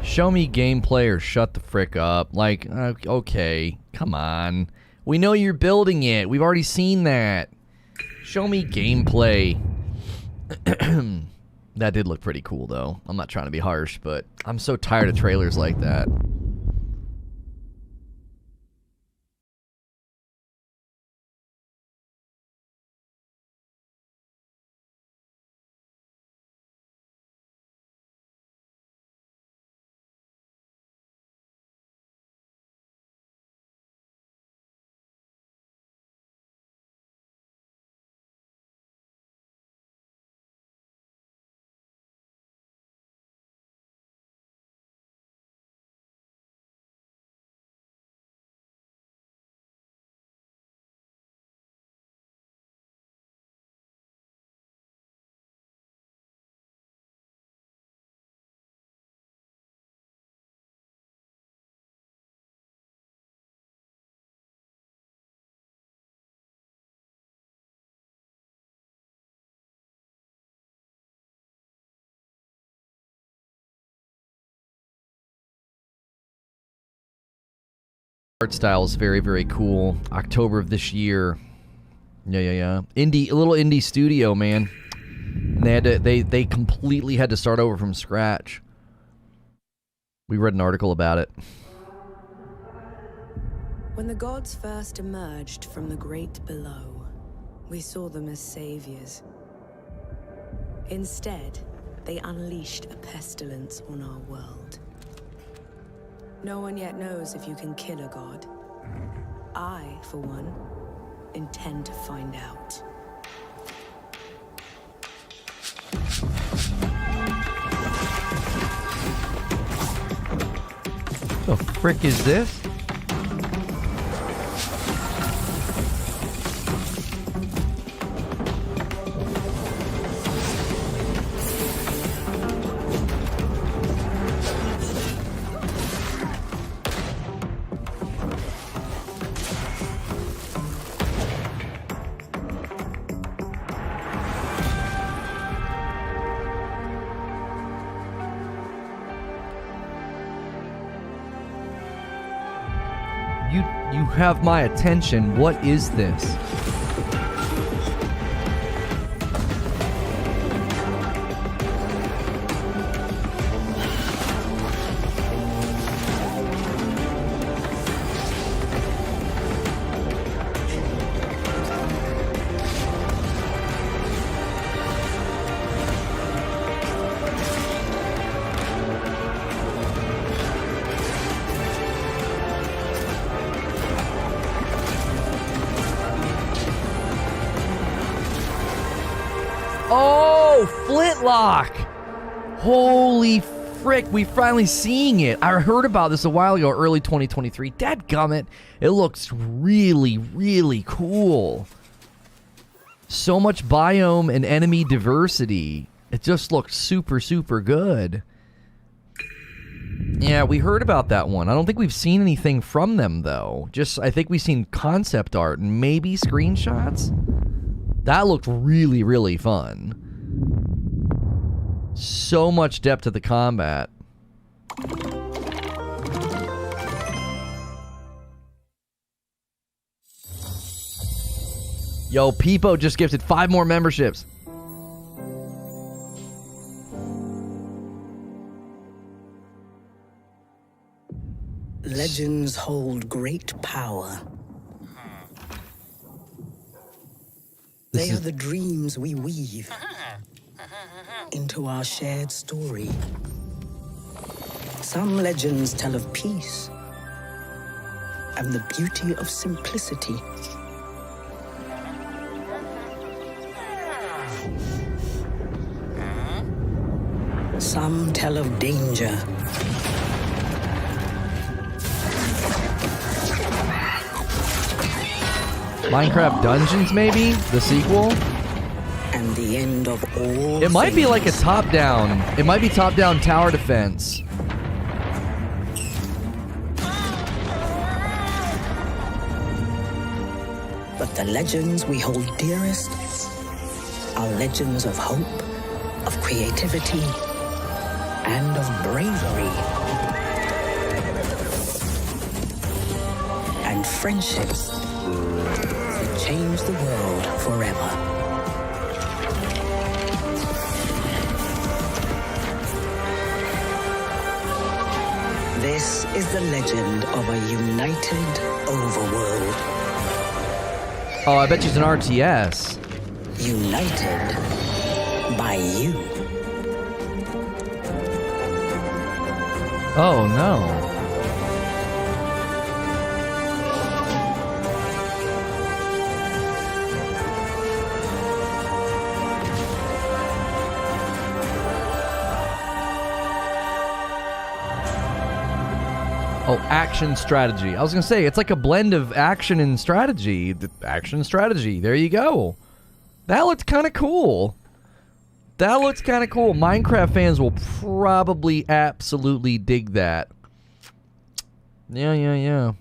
Show me gameplay or shut the frick up. Like, okay, come on. We know you're building it. We've already seen that. Show me gameplay. That did look pretty cool, though. I'm not trying to be harsh, but I'm so tired of trailers like that. Art style is very, very cool. October of this year. Yeah. A little indie studio, man. And they completely had to start over from scratch. We read an article about it. When the gods first emerged from the great below, we saw them as saviors. Instead, they unleashed a pestilence on our world. No one yet knows if you can kill a god. I, for one, intend to find out. The frick is this? You have my attention. What is this? Flintlock! Holy frick, we finally seeing it. I heard about this a while ago, early 2023. Dadgummit, it looks really, really cool. So much biome and enemy diversity. It just looks super, super good. Yeah, we heard about that one. I don't think we've seen anything from them, though. I think we've seen concept art and maybe screenshots. That looked really, really fun. So much depth to the combat. Yo, Peepo just gifted 5 more memberships. Legends hold great power. They are the dreams we weave into our shared story. Some legends tell of peace and the beauty of simplicity. Some tell of danger. Minecraft Dungeons, maybe? The sequel? And the end of all It might be like a top-down. It might be top-down tower defense. But the legends we hold dearest are legends of hope, of creativity, and of bravery. And friendships that change the world forever. This is the legend of a united overworld. Oh, I bet she's an RTS. United by you. Oh, no. Oh, action strategy. I was going to say, it's like a blend of action and strategy. Action strategy. There you go. That looks kind of cool. That looks kind of cool. Minecraft fans will probably absolutely dig that. Yeah.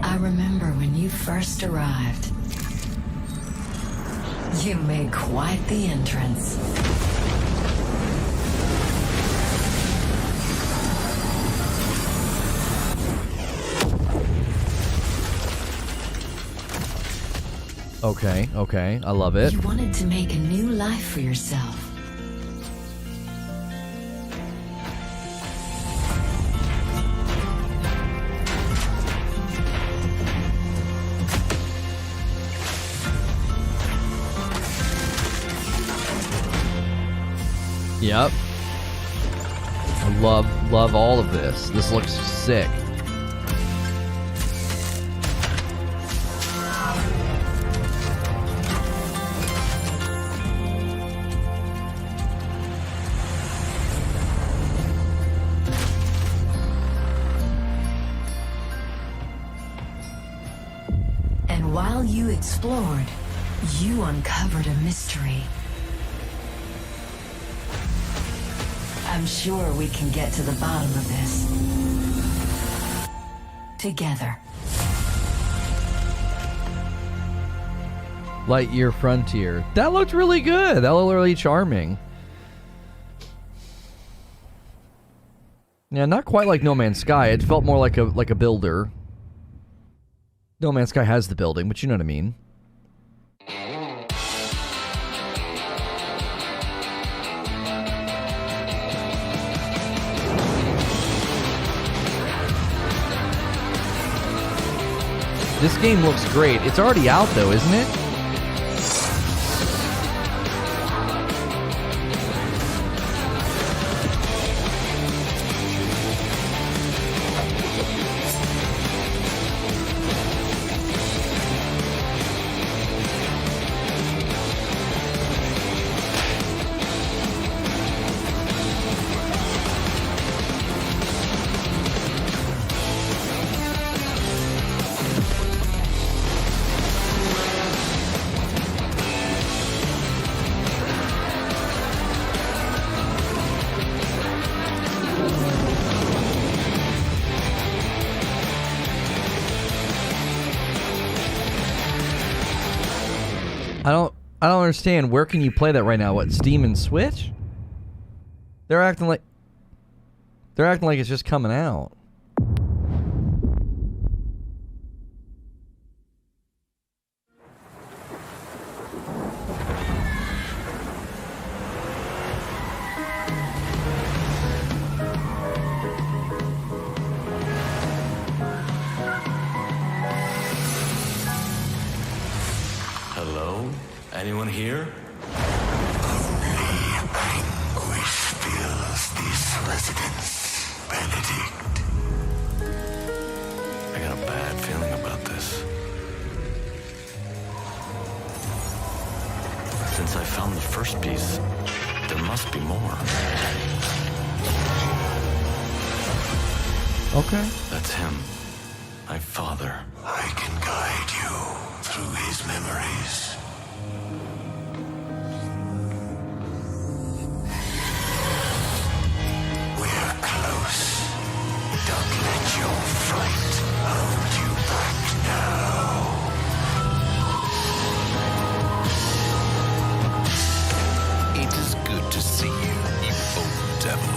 I remember when you first arrived. You made quite the entrance. Okay, I love it. You wanted to make a new life for yourself. Yep. I love all of this. This looks sick. And while you explored, you uncovered a mystery. I'm sure we can get to the bottom of this. Together. Lightyear Frontier. That looked really good. That looked really charming. Yeah, not quite like No Man's Sky. It felt more like a builder. No Man's Sky has the building, but you know what I mean. This game looks great. It's already out though, isn't it? I don't understand. Where can you play that right now? What, Steam and Switch? They're acting like it's just coming out. Anyone here? Only anguish fills this residence, Benedict. I got a bad feeling about this. Since I found the first piece, there must be more. Okay. That's him. My father. I can guide you through his memories. Don't let your fright hold you back now. It is good to see you, you old devil.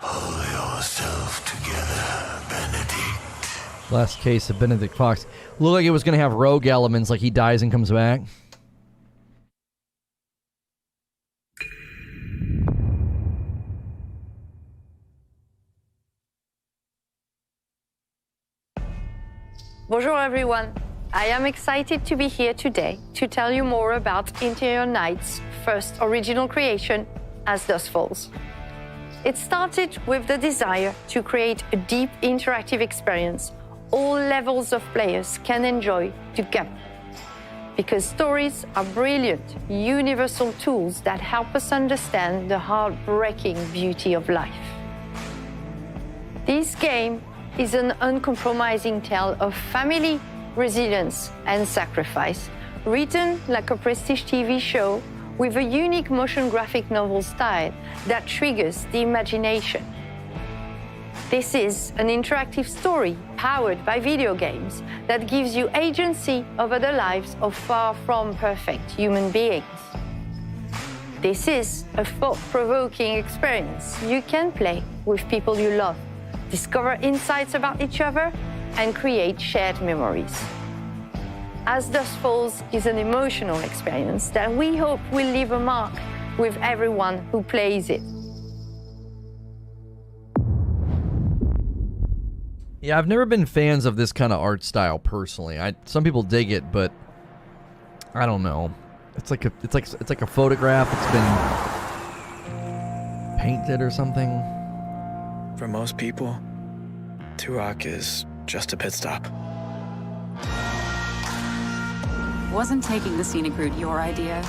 Pull yourself together, Benedict. Last case of Benedict Fox. Looked like it was going to have rogue elements, like he dies and comes back. Bonjour everyone. I am excited to be here today to tell you more about Interior Night's first original creation as Dusk Falls. It started with the desire to create a deep interactive experience all levels of players can enjoy together. Because stories are brilliant, universal tools that help us understand the heartbreaking beauty of life. This game is an uncompromising tale of family, resilience, and sacrifice, written like a prestige TV show with a unique motion graphic novel style that triggers the imagination. This is an interactive story powered by video games that gives you agency over the lives of far from perfect human beings. This is a thought-provoking experience you can play with people you love, discover insights about each other, and create shared memories. As Dusk Falls is an emotional experience that we hope will leave a mark with everyone who plays it. Yeah, I've never been fans of this kind of art style personally. Some people dig it, but I don't know. It's like a photograph. It's been painted or something. For most people, Turok is just a pit stop. Wasn't taking the scenic route your idea?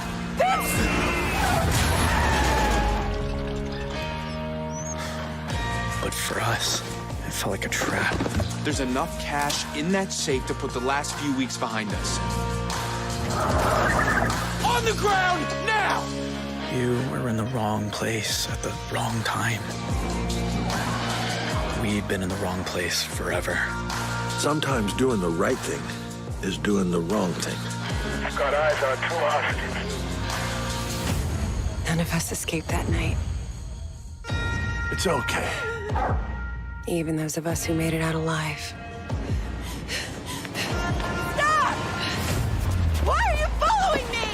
But for us, it felt like a trap. There's enough cash in that safe to put the last few weeks behind us. On the ground, now! You were in the wrong place at the wrong time. We'd been in the wrong place forever. Sometimes doing the right thing is doing the wrong thing. I've got eyes on two hostages. None of us escaped that night. It's okay. Even those of us who made it out alive. Stop! Why are you following me?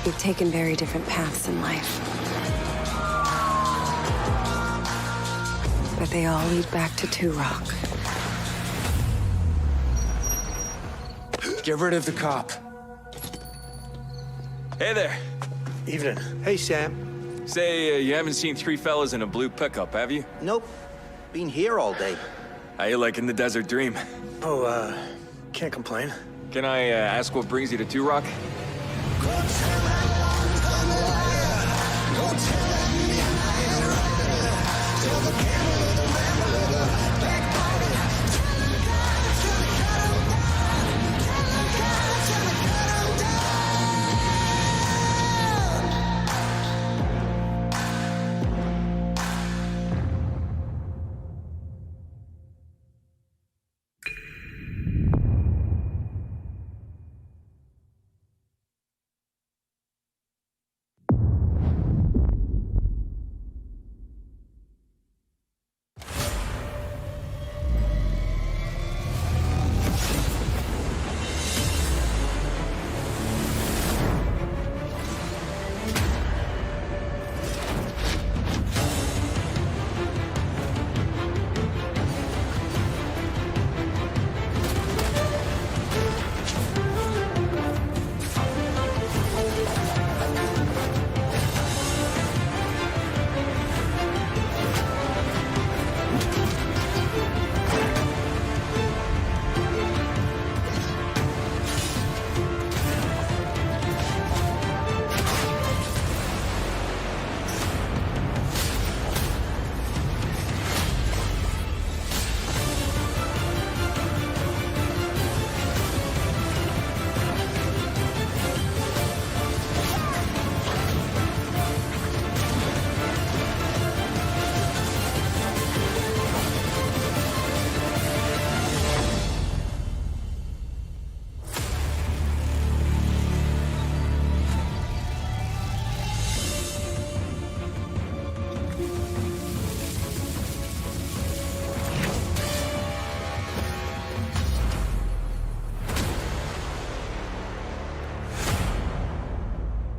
We've taken very different paths in life. But they all lead back to Turok. Get rid of the cop. Hey there. Evening. Hey, Sam. Say, you haven't seen three fellas in a blue pickup, have you? Nope. Been here all day. How you liking the desert dream? Oh, can't complain. Can I ask what brings you to Turok?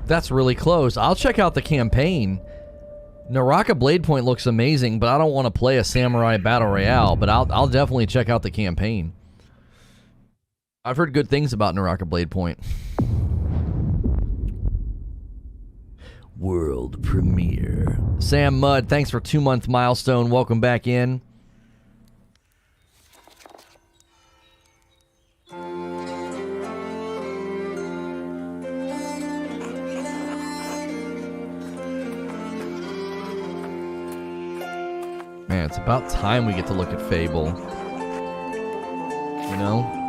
That's really close. I'll check out the campaign. Naraka Blade Point looks amazing, but I don't want to play a samurai battle royale, but I'll definitely check out the campaign. I've heard good things about Naraka Blade Point. World premiere. Sam Mudd, thanks for 2-month milestone. Welcome back in. Man, it's about time we get to look at Fable. You know?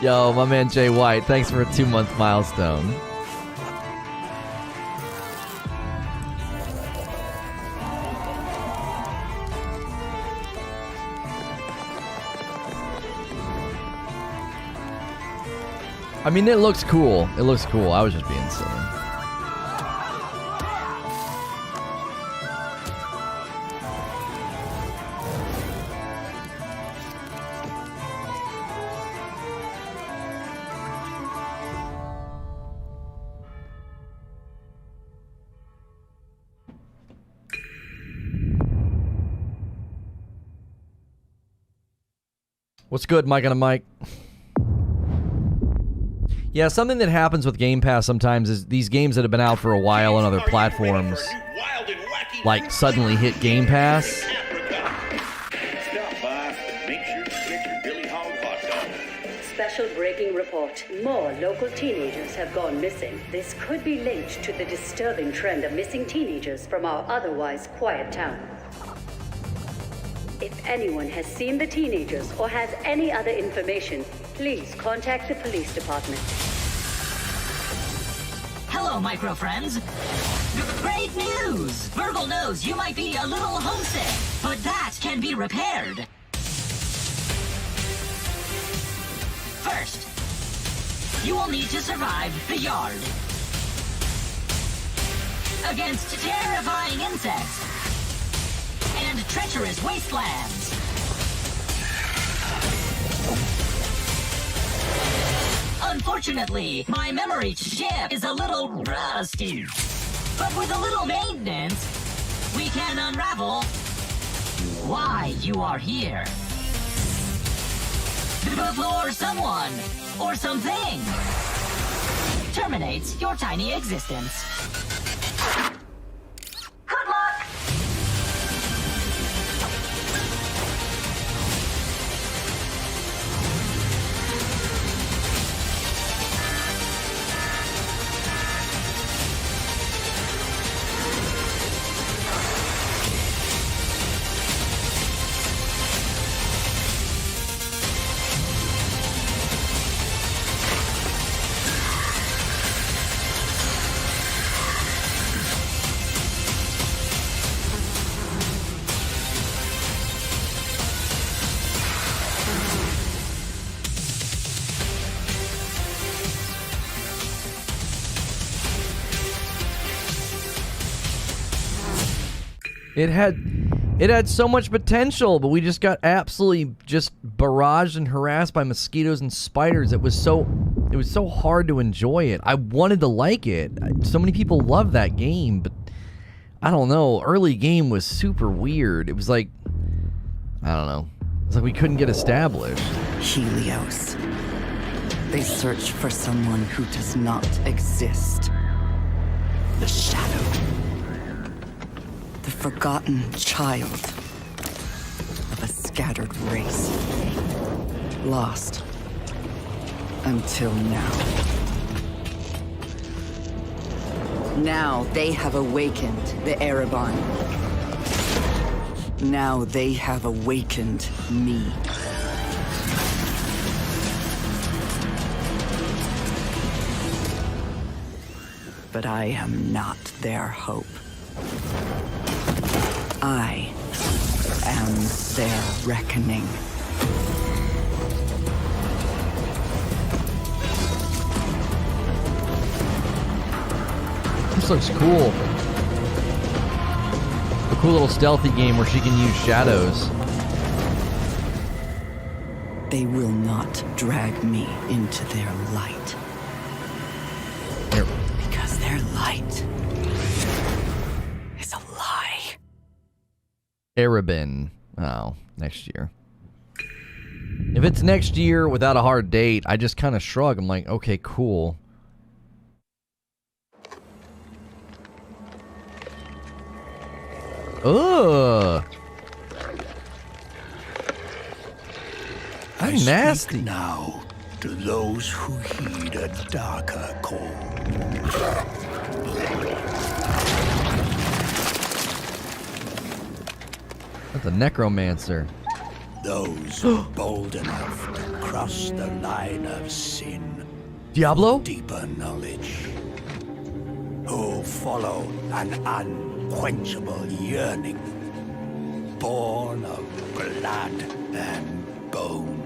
Yo, my man Jay White, thanks for a 2-month milestone. I mean, it looks cool. It looks cool. I was just being silly. What's good, Mike on a mic? Yeah, something that happens with Game Pass sometimes is these games that have been out for a while on other platforms, like, suddenly hit Game Pass. Stop by, make sure you get your Billy Hog hot dog. Special breaking report. More local teenagers have gone missing. This could be linked to the disturbing trend of missing teenagers from our otherwise quiet town. If anyone has seen the teenagers or has any other information, please contact the police department. Hello, micro friends. Great news! Virgil knows you might be a little homesick, but that can be repaired. First, you will need to survive the yard against terrifying insects and treacherous wastelands. Unfortunately, my memory chip is a little rusty. But with a little maintenance, we can unravel why you are here. Before someone or something terminates your tiny existence. Good luck! It had so much potential, but we just got absolutely just barraged and harassed by mosquitoes and spiders. It was so hard to enjoy it. I wanted to like it. So many people love that game, but I don't know. Early game was super weird. It was like, I don't know. It's like we couldn't get established. Helios. They search for someone who does not exist. The Shadow. The forgotten child of a scattered race. Lost until now. Now they have awakened the Erebon. Now they have awakened me. But I am not their hope. I am their reckoning. This looks cool. A cool little stealthy game where she can use shadows. They will not drag me into their light. Because their light is a lie. Erebon. Oh, next year. If it's next year without a hard date, I just kind of shrug. I'm like, okay, cool. Ugh. That's nasty. Now to those who heed a darker call. That's a necromancer. Those bold enough to cross the line of sin. Diablo? Deeper knowledge. Who follow an unquenchable yearning. Born of blood and bone.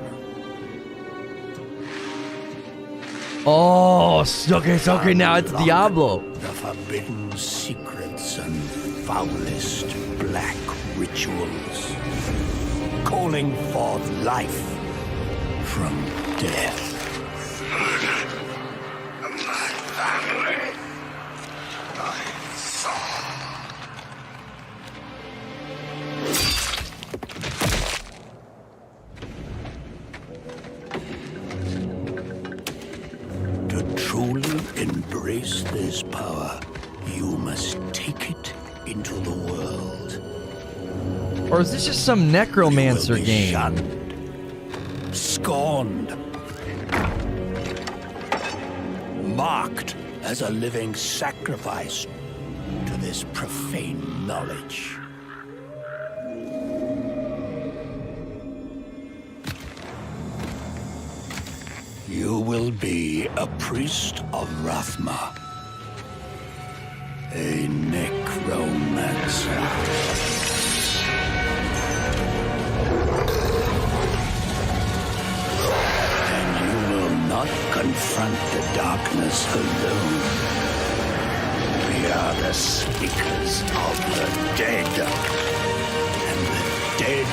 Oh, okay, now it's Diablo. The forbidden secrets and foulest black rituals. Calling forth life from death. My family. My soul. To truly embrace this power, you must take it into the world. Or is this just some necromancer You will be game? Shunned, scorned, marked as a living sacrifice to this profane knowledge. You will be a priest of Rathma, a necromancer. Not confront the darkness alone. We are the speakers of the dead, and the dead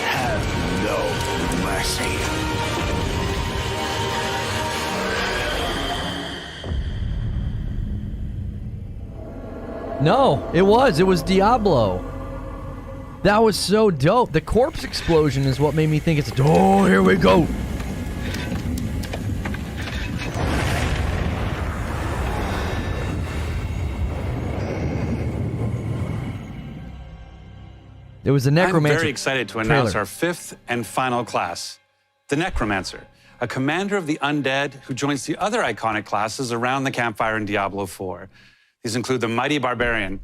have no mercy. No, it was Diablo. That was so dope. The corpse explosion is what made me think it's, oh, here we go. It was a necromancer. I'm very excited to announce our fifth and final class, the Necromancer, a commander of the undead who joins the other iconic classes around the campfire in Diablo 4. These include the mighty barbarian,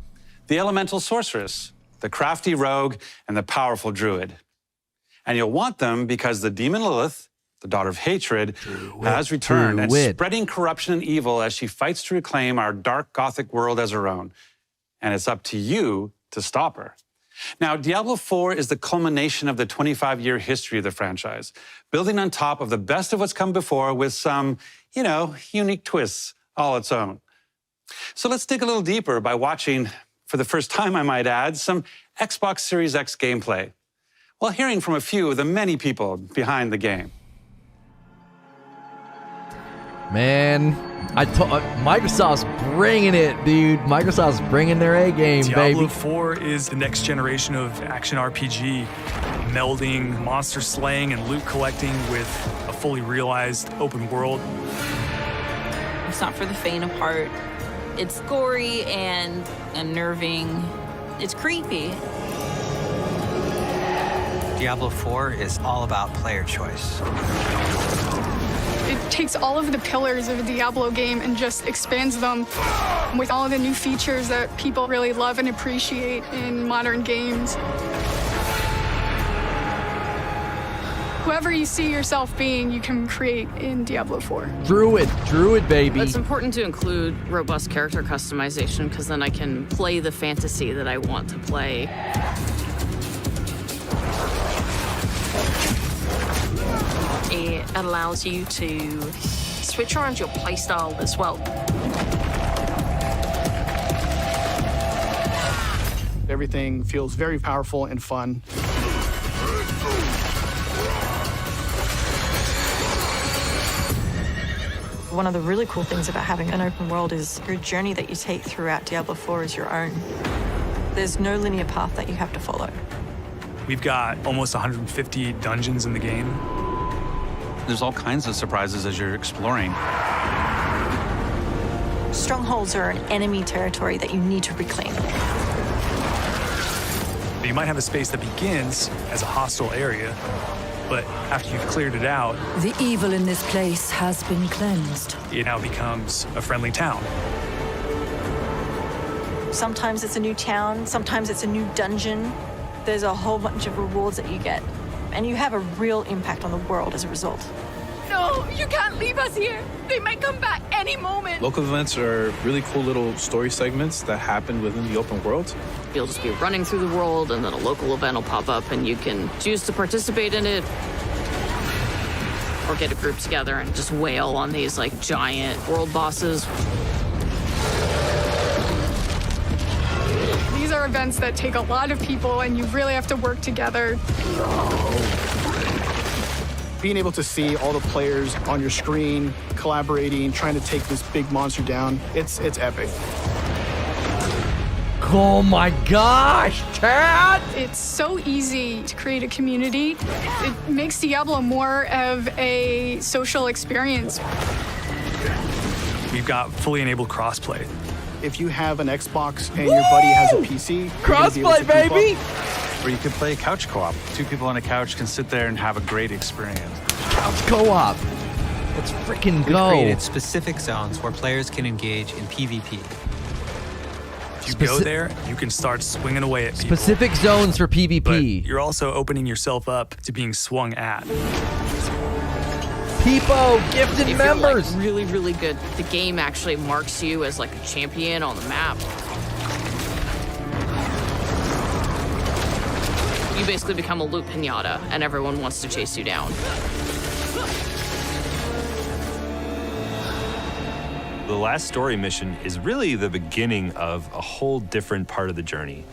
the elemental sorceress, the crafty rogue, and the powerful druid. And you'll want them because the demon Lilith, the daughter of hatred, has returned and spreading corruption and evil as she fights to reclaim our dark Gothic world as her own. And it's up to you to stop her. Now, Diablo 4 is the culmination of the 25-year history of the franchise, building on top of the best of what's come before with some, unique twists all its own. So let's dig a little deeper by watching, for the first time I might add, some Xbox Series X gameplay, while hearing from a few of the many people behind the game. Man, Microsoft's bringing it, dude. Microsoft's bringing their A game, baby. Diablo 4 is the next generation of action RPG, melding monster slaying and loot collecting with a fully realized open world. It's not for the faint of heart. It's gory and unnerving. It's creepy. Diablo 4 is all about player choice. It takes all of the pillars of a Diablo game and just expands them with all of the new features that people really love and appreciate in modern games. Whoever you see yourself being, you can create in Diablo 4. Druid, baby. It's important to include robust character customization because then I can play the fantasy that I want to play. It allows you to switch around your playstyle as well. Everything feels very powerful and fun. One of the really cool things about having an open world is your journey that you take throughout Diablo 4 is your own. There's no linear path that you have to follow. We've got almost 150 dungeons in the game. There's all kinds of surprises as you're exploring. Strongholds are an enemy territory that you need to reclaim. You might have a space that begins as a hostile area, but after you've cleared it out, the evil in this place has been cleansed. It now becomes a friendly town. Sometimes it's a new town, sometimes it's a new dungeon. There's a whole bunch of rewards that you get. and you have a real impact on the world as a result. No, you can't leave us here. They might come back any moment. Local events are really cool little story segments that happen within the open world. You'll just be running through the world, and then a local event will pop up, and you can choose to participate in it, or get a group together and just wail on these like giant world bosses. These are events that take a lot of people, and you really have to work together. Being able to see all the players on your screen, collaborating, trying to take this big monster down, it's epic. Oh my gosh, Chad! It's so easy to create a community. It makes Diablo more of a social experience. We've got fully enabled crossplay. If you have an Xbox and your buddy has a PC, crossplay, baby! Or you could play couch co-op. 2 people on a couch can sit there and have a great experience. Couch co-op. Let's freaking go. We've created specific zones where players can engage in PvP. If you go there, you can start swinging away at people. Specific zones for PvP. But you're also opening yourself up to being swung at. People, gifted members. If you're like really, really good, the game actually marks you as like a champion on the map. You basically become a loot pinata, and everyone wants to chase you down. The last story mission is really the beginning of a whole different part of the journey.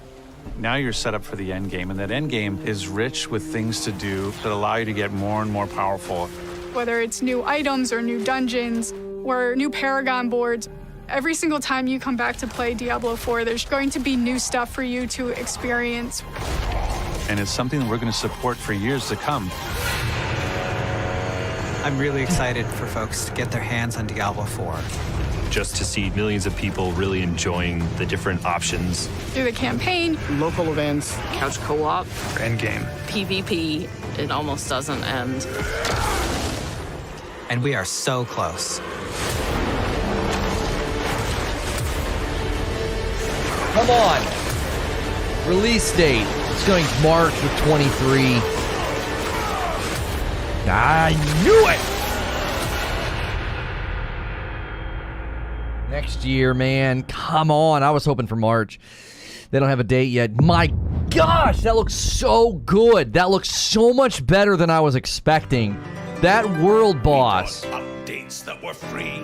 Now you're set up for the end game, and that end game is rich with things to do that allow you to get more and more powerful. Whether it's new items or new dungeons or new Paragon boards, every single time you come back to play Diablo 4, there's going to be new stuff for you to experience. And it's something that we're going to support for years to come. I'm really excited for folks to get their hands on Diablo 4. Just to see millions of people really enjoying the different options. Through the campaign, local events, couch co-op, endgame, PvP, it almost doesn't end. And we are so close. Come on. Release date. It's going to March of 23. I knew it! Next year, man. Come on. I was hoping for March. They don't have a date yet. My gosh, that looks so good. That looks so much better than I was expecting. That world boss. Updates that were free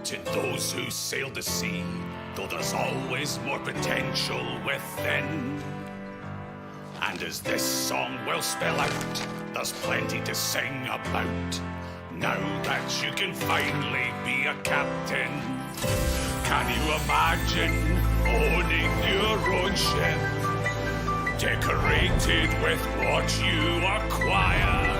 to those who sailed the sea, though there's always more potential within. And as this song will spell out, there's plenty to sing about. Now that you can finally be a captain, can you imagine owning your own ship, decorated with what you acquire?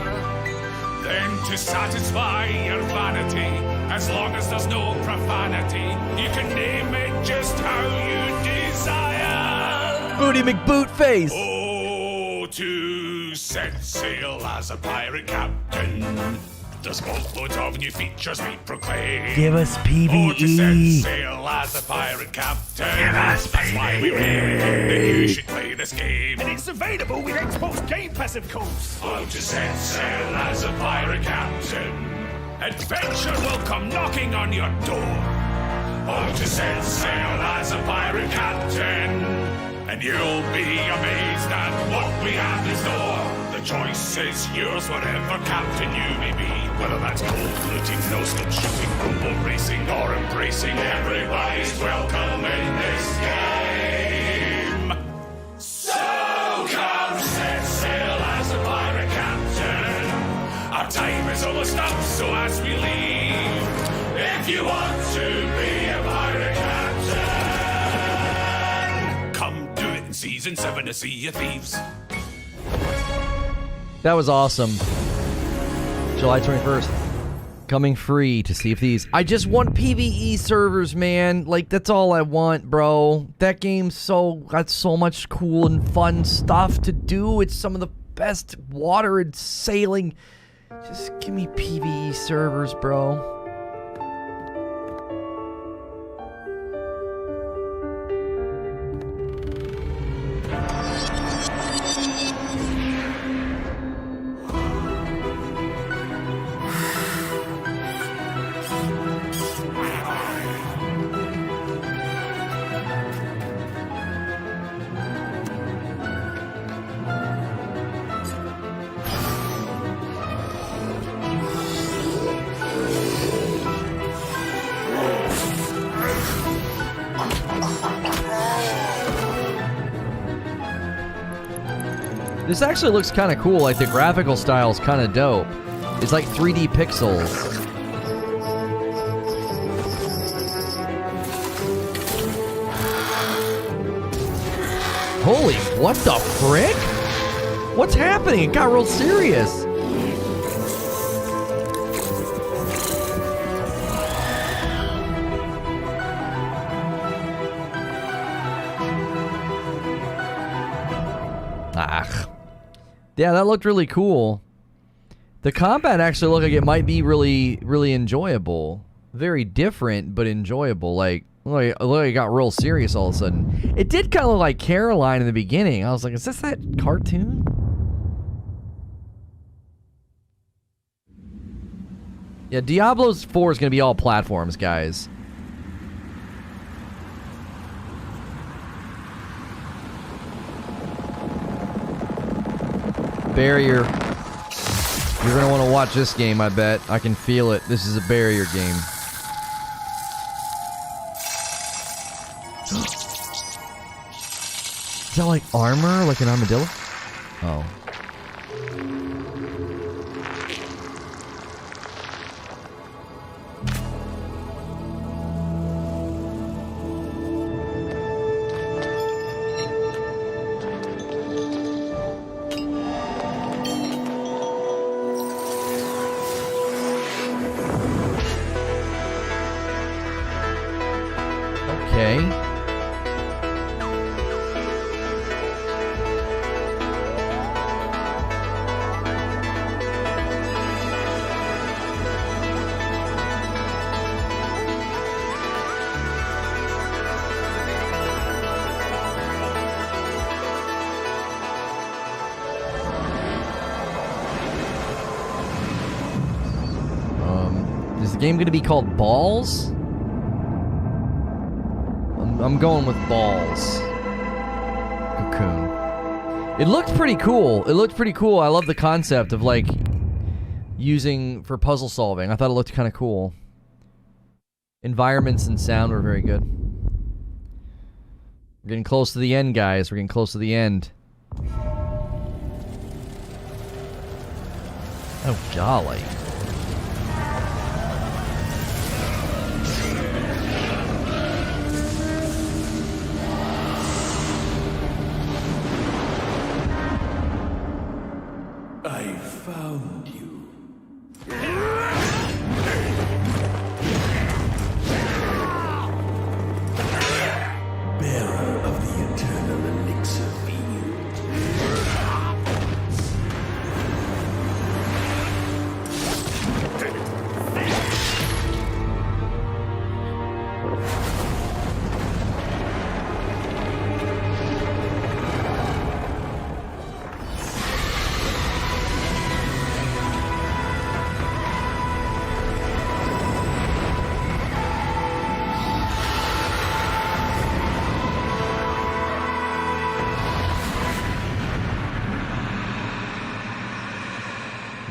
Then to satisfy your vanity, as long as there's no profanity, you can name it just how you desire. Booty McBootface. Oh, to set sail as a pirate captain. There's boatloads of new features we proclaim. Give us PvE. Oh, to set sail as a pirate captain. Give us That's why we recommend that you should play this game. And it's available with Xbox Game Passive codes. Oh, to set sail as a pirate captain. Adventure will come knocking on your door. Oh, to set sail as a pirate captain. And you'll be amazed at what we have in store. The choice is yours, whatever captain you may be. Whether that's cold looting, no scope shooting, rumble racing, or embracing, everybody's welcome in this game. So come set sail as a pirate captain. Our time is almost up, so as we leave, if you want to be a pirate captain, come do it in Season 7 to see your Thieves. That was awesome. July 21st. Coming free to Sea of Thieves. I just want PvE servers, man. Like, that's all I want, bro. That game's got so much cool and fun stuff to do. It's some of the best water and sailing. Just give me PvE servers, bro. This actually looks kind of cool. Like, the graphical style is kind of dope. It's like 3D pixels. Holy, what the frick? What's happening? It got real serious. Yeah, that looked really cool. The combat actually looked like it might be really, really enjoyable. Very different, but enjoyable. Like, look, it got real serious all of a sudden. It did kind of look like Caroline in the beginning. I was like, is this that cartoon? Yeah, Diablo 4 is going to be all platforms, guys. Barrier. You're going to want to watch this game, I bet. I can feel it. This is a barrier game. Is that like armor? Like an armadillo? Oh. Game gonna be called Balls? I'm going with Balls. Cocoon. It looked pretty cool. It looked pretty cool. I love the concept of like using for puzzle solving. I thought it looked kind of cool. Environments and sound were very good. We're getting close to the end, guys. We're getting close to the end. Oh, golly. I found you. Bearer of the eternal elixir field.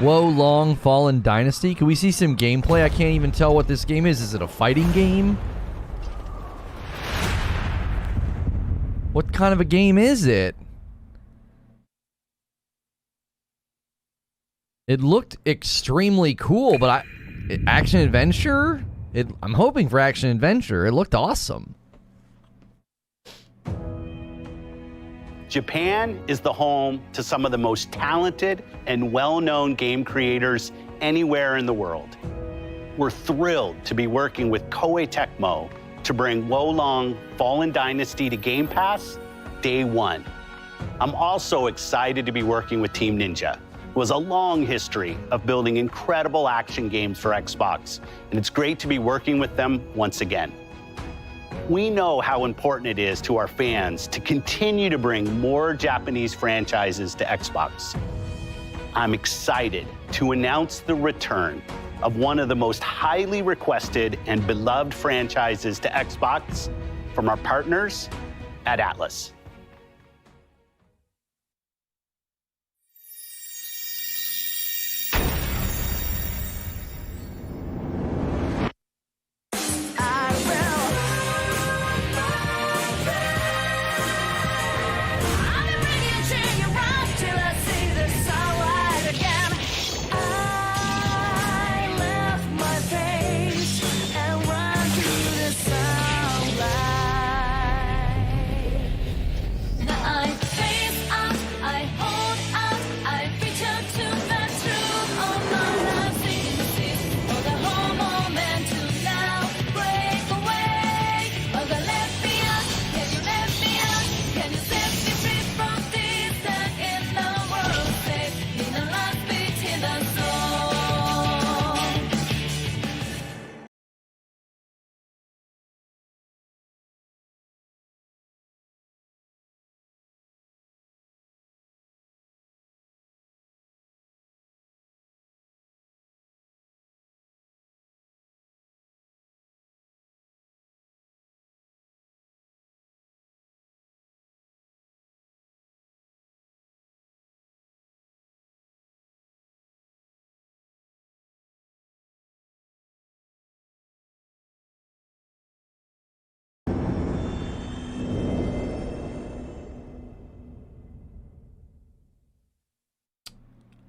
Woe Long Fallen Dynasty. Can we see some gameplay? I can't even tell what this game is. Is it a fighting game? What kind of a game is it? It looked extremely cool, but action adventure? I'm hoping for action adventure. It looked awesome. Japan is the home to some of the most talented and well-known game creators anywhere in the world. We're thrilled to be working with Koei Tecmo to bring Wo Long Fallen Dynasty to Game Pass day one. I'm also excited to be working with Team Ninja, who has a long history of building incredible action games for Xbox, and it's great to be working with them once again. We know how important it is to our fans to continue to bring more Japanese franchises to Xbox. I'm excited to announce the return of one of the most highly requested and beloved franchises to Xbox from our partners at Atlas. Till I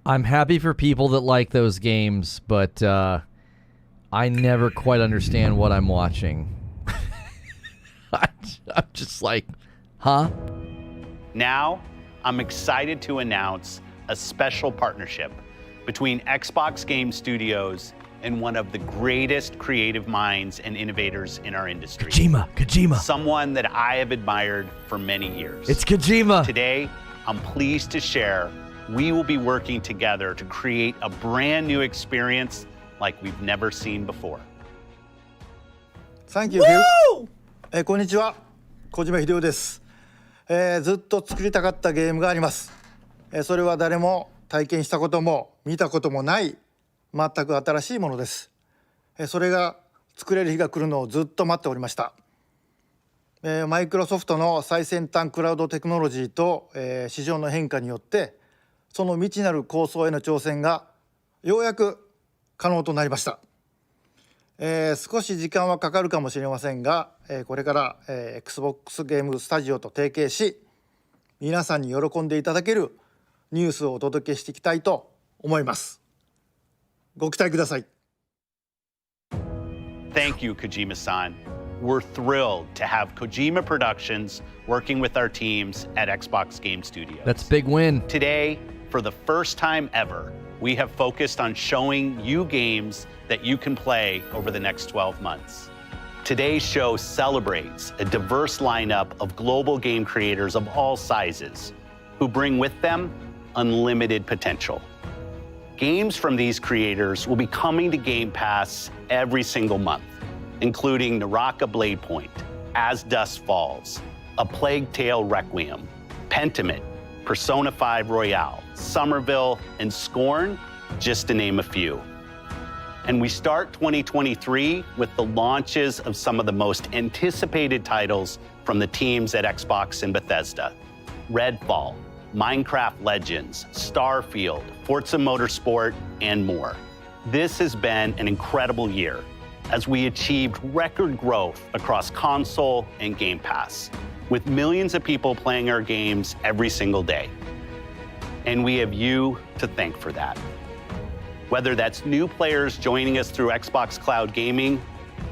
I'm happy for people that like those games, but I never quite understand what I'm watching. I'm just like, huh? Now, I'm excited to announce a special partnership between Xbox Game Studios and one of the greatest creative minds and innovators in our industry. Kojima. Someone that I have admired for many years. It's Kojima. Today, I'm pleased to share we will be working together to create a brand new experience like we've never seen before. Thank you, Phil. こんにちは、小島秀夫です。ずっと作りたかったゲームがあります。それは誰も体験したことも見たこともない全く新しいものです。それが作れる日が来るのをずっと待っておりました。マイクロソフトの最先端クラウドテクノロジーと、市場の変化によってその未知なる構想への挑戦がようやく可能となりました。少し時間はかかるかもしれませんが、これから、Xbox ゲームスタジオと提携し皆さんに喜んでいただけるニュースをお届けしていきたいと思います。ご期待ください。Thank you, Kojima-san. We're thrilled to have Kojima Productions working with our teams at Xbox Game Studios. That's a big win. Today, for the first time ever, we have focused on showing you games that you can play over the next 12 months. Today's show celebrates a diverse lineup of global game creators of all sizes who bring with them unlimited potential. Games from these creators will be coming to Game Pass every single month, including Naraka Bladepoint, As Dusk Falls, A Plague Tale Requiem, Pentiment, Persona 5 Royale, Somerville, and Scorn, just to name a few. And we start 2023 with the launches of some of the most anticipated titles from the teams at Xbox and Bethesda: Redfall, Minecraft Legends, Starfield, Forza Motorsport, and more. This has been an incredible year as we achieved record growth across console and Game Pass, with millions of people playing our games every single day. And we have you to thank for that. Whether that's new players joining us through Xbox Cloud Gaming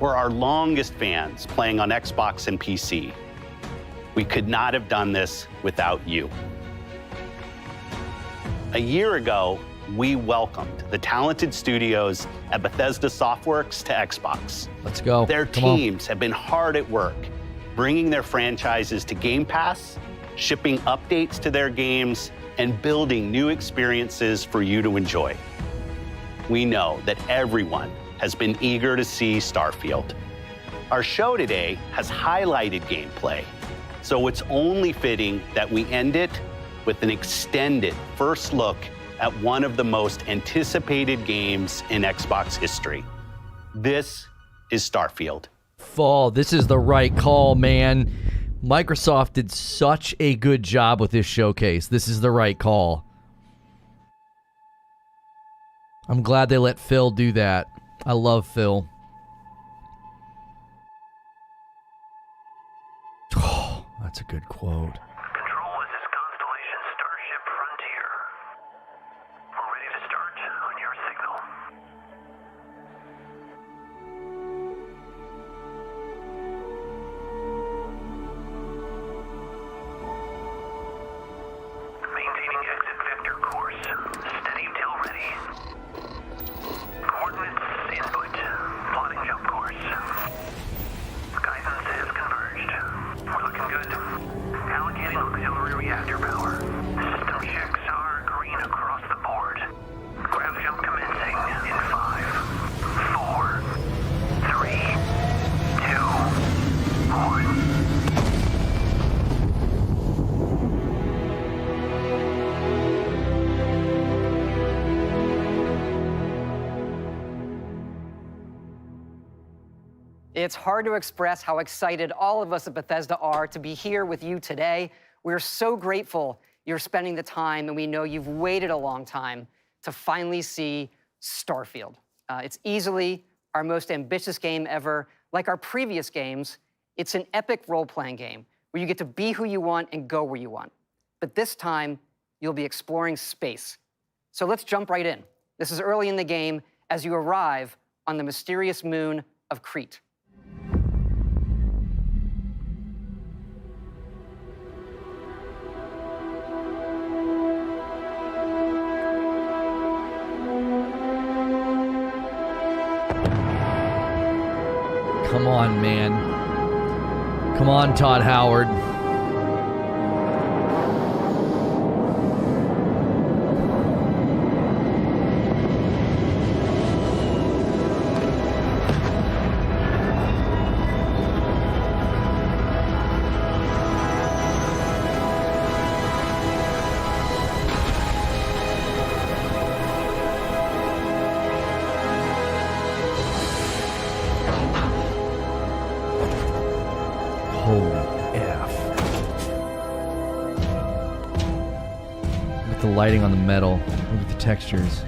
or our longest fans playing on Xbox and PC, we could not have done this without you. A year ago, we welcomed the talented studios at Bethesda Softworks to Xbox. Let's go. Their teams have been hard at work, bringing their franchises to Game Pass, shipping updates to their games, and building new experiences for you to enjoy. We know that everyone has been eager to see Starfield. Our show today has highlighted gameplay, so it's only fitting that we end it with an extended first look at one of the most anticipated games in Xbox history. This is Starfield. Fall, this is the right call, man. Microsoft did such a good job with this showcase. This is the right call. I'm glad they let Phil do that. I love Phil. Oh, that's a good quote. Control, this is Constellation Starship Frontier. We're ready to start on your signal. Maintaining exit vector course. Steady till ready. Coordinates input. Plotting jump course. Guidance has converged. We're looking good. Allocating auxiliary reactor power. System checks are green across the board. Grav jump commencing in 5, 4, 3, 2, 1. It's hard to express how excited all of us at Bethesda are to be here with you today. We're so grateful you're spending the time, and we know you've waited a long time to finally see Starfield. It's easily our most ambitious game ever. Like our previous games, it's an epic role-playing game where you get to be who you want and go where you want. But this time, you'll be exploring space. So let's jump right in. This is early in the game as you arrive on the mysterious moon of Crete. Come on, man. Come on, Todd Howard. Holy F. Look at the lighting on the metal. Look at the textures.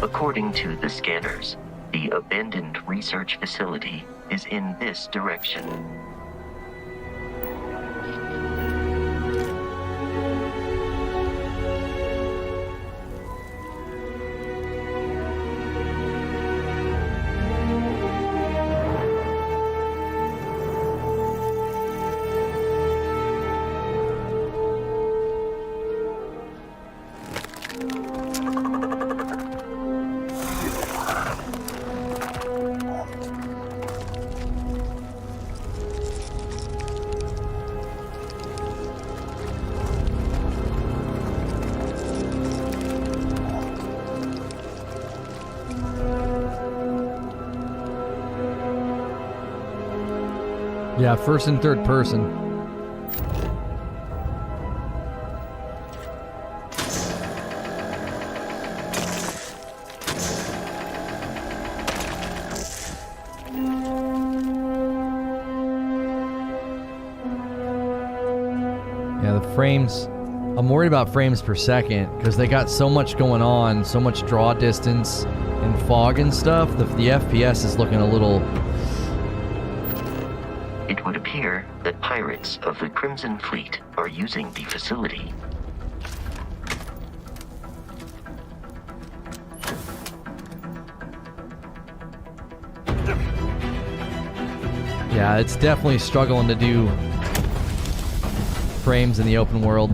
According to the scanners, the abandoned research facility is in this direction. Yeah, first and third person. Yeah, the frames. I'm worried about frames per second because they got so much going on, so much draw distance and fog and stuff. The FPS is looking a little... It would appear that pirates of the Crimson Fleet are using the facility. Yeah, it's definitely struggling to do frames in the open world.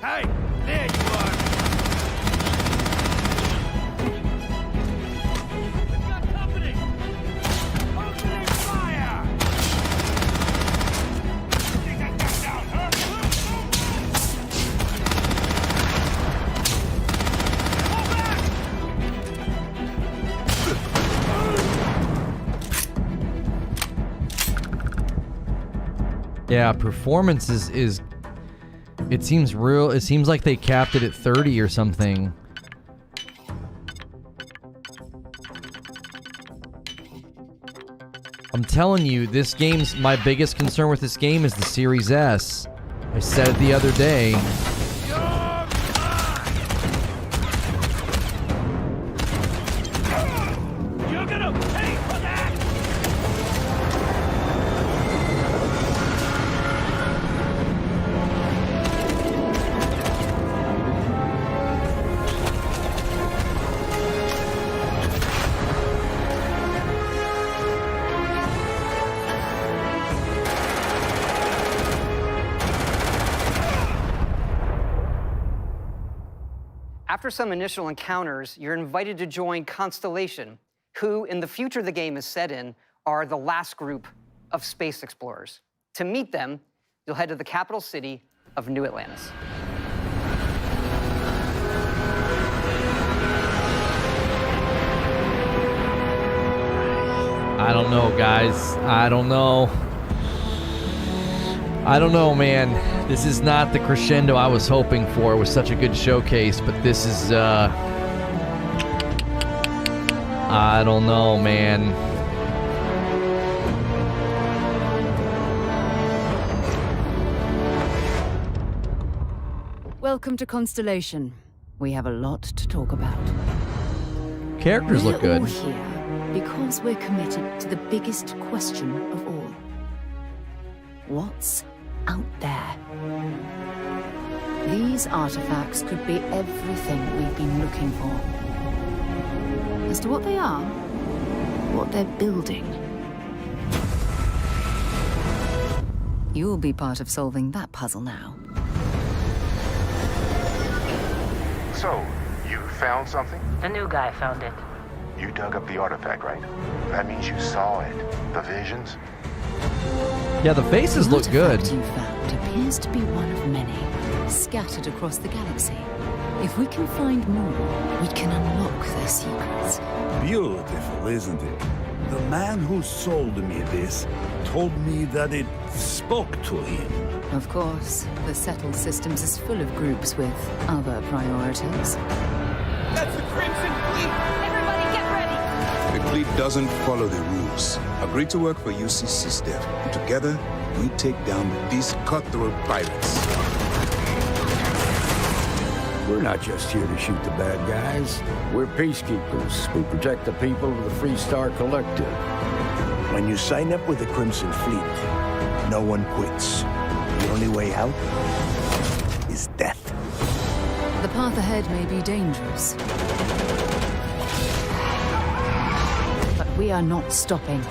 Hey, there you are! We've got company! Opening fire! Take that guy down, huh? Pull back! Yeah, performance is it seems real. It seems like they capped it at 30 or something. I'm telling you, this game's my biggest concern with this game is the Series S. I said it the other day. You're gonna pay for that! After some initial encounters, you're invited to join Constellation, who, in the future the game is set in, are the last group of space explorers. To meet them, you'll head to the capital city of New Atlantis. I don't know, guys. I don't know. I don't know, man. This is not the crescendo I was hoping for. It was such a good showcase, but this is, I don't know, man. Welcome to Constellation. We have a lot to talk about. Characters look good. We're all here because we're committed to the biggest question of all. What's out there? These artifacts could be everything we've been looking for. As to what they are, what they're building, you'll be part of solving that puzzle now. So, you found something? The new guy found it. You dug up the artifact, right? That means you saw it. The visions? Yeah, the faces look good. The artifact you found appears to be one of many, scattered across the galaxy. If we can find more, we can unlock their secrets. Beautiful, isn't it? The man who sold me this told me that it spoke to him. Of course, the settled systems is full of groups with other priorities. That's the Crimson Fleet! Everybody get ready! The fleet doesn't follow the rules. Agree to work for UCC staff. And together, we take down these cutthroat pirates. We're not just here to shoot the bad guys. We're peacekeepers who protect the people of the Free Star Collective. When you sign up with the Crimson Fleet, no one quits. The only way out is death. The path ahead may be dangerous, but we are not stopping.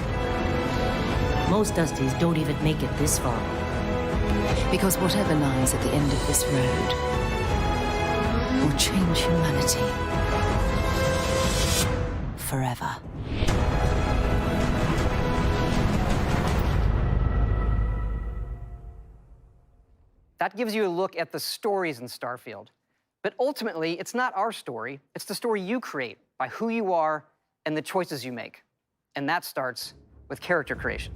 Most Dusties don't even make it this far. Because whatever lies at the end of this road will change humanity forever. That gives you a look at the stories in Starfield. But ultimately, it's not our story. It's the story you create by who you are and the choices you make. And that starts with character creation.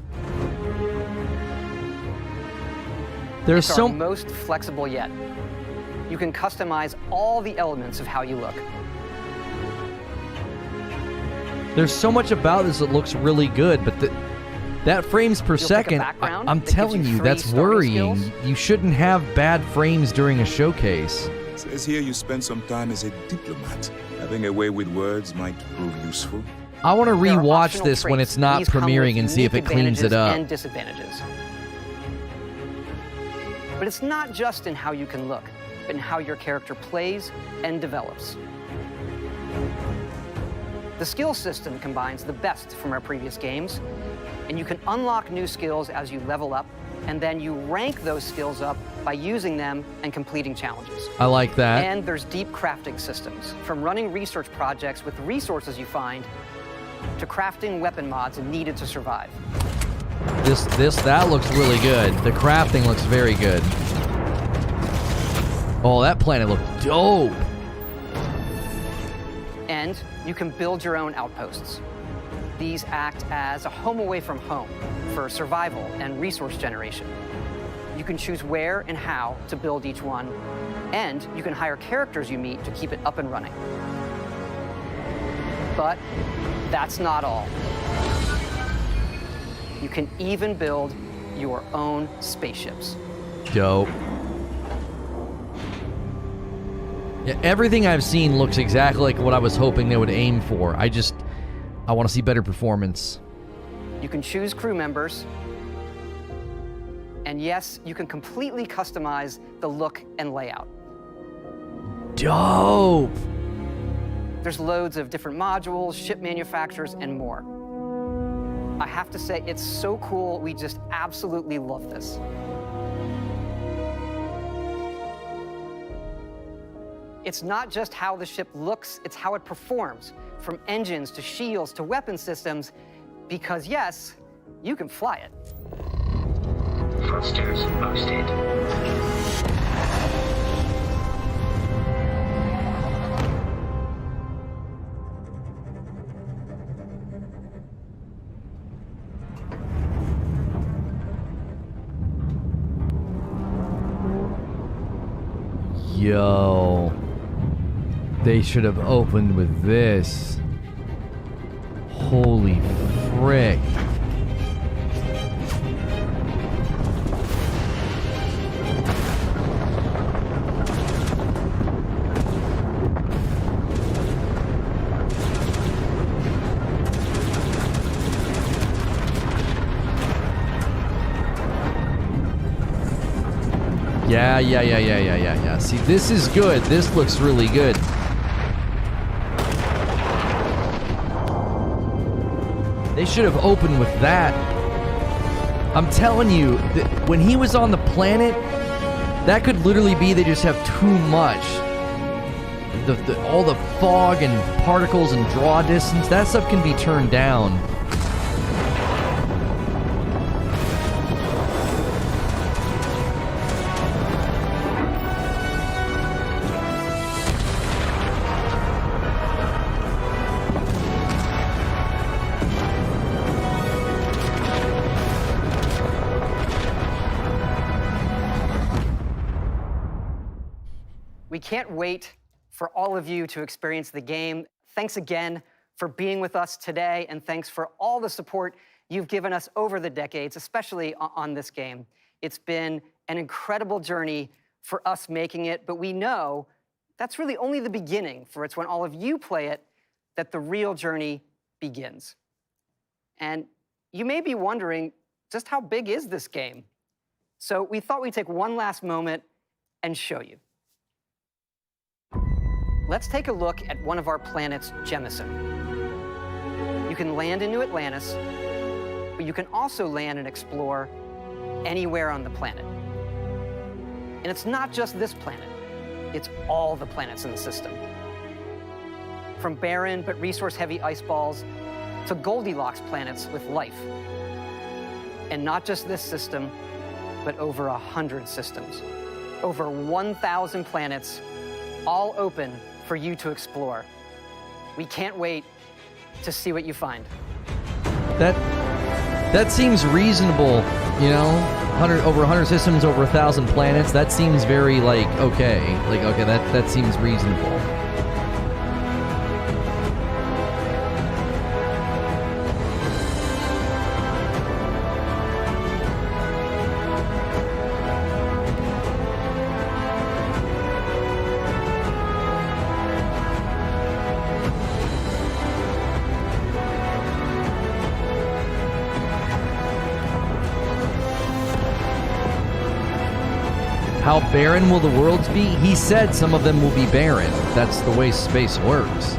There's it's our most flexible yet. You can customize all the elements of how you look. There's so much about this that looks really good, but that frames per second, I'm telling you, that's worrying. You shouldn't have bad frames during a showcase. It says here you spent some time as a diplomat. Having a way with words might prove useful. I want to rewatch this when it's not premiering and see if it cleans it up. And disadvantages. But it's not just in how you can look, but in how your character plays and develops. The skill system combines the best from our previous games, and you can unlock new skills as you level up, and then you rank those skills up by using them and completing challenges. I like that. And there's deep crafting systems, from running research projects with the resources you find, to crafting weapon mods needed to survive. That looks really good. The crafting looks very good. Oh, that planet looked dope. And you can build your own outposts. These act as a home away from home for survival and resource generation. You can choose where and how to build each one, and you can hire characters you meet to keep it up and running. But that's not all. You can even build your own spaceships. Dope. Yeah, everything I've seen looks exactly like what I was hoping they would aim for. I want to see better performance. You can choose crew members. And yes, you can completely customize the look and layout. Dope! There's loads of different modules, ship manufacturers, and more. I have to say, it's so cool. We just absolutely love this. It's not just how the ship looks, it's how it performs, from engines to shields to weapon systems, because yes, you can fly it. Thrusters boosted. Yo. They should have opened with this. Holy frick. Yeah. See, this is good. This looks really good. They should have opened with that. I'm telling you, when he was on the planet, that could literally be they just have too much. All the fog and particles and draw distance, that stuff can be turned down. We can't wait for all of you to experience the game. Thanks again for being with us today, and thanks for all the support you've given us over the decades, especially on this game. It's been an incredible journey for us making it, but we know that's really only the beginning, for it's when all of you play it that the real journey begins. And you may be wondering, just how big is this game? So we thought we'd take one last moment and show you. Let's take a look at one of our planets, Jemison. You can land into Atlantis, but you can also land and explore anywhere on the planet. And it's not just this planet, it's all the planets in the system. From barren but resource-heavy ice balls to Goldilocks planets with life. And not just this system, but over 100 systems. Over 1,000 planets, all open for you to explore. We can't wait to see what you find. That seems reasonable, you know? Over 100 systems, over 1,000 planets. That seems very okay. That seems reasonable. How barren will the worlds be? He said some of them will be barren. That's the way space works.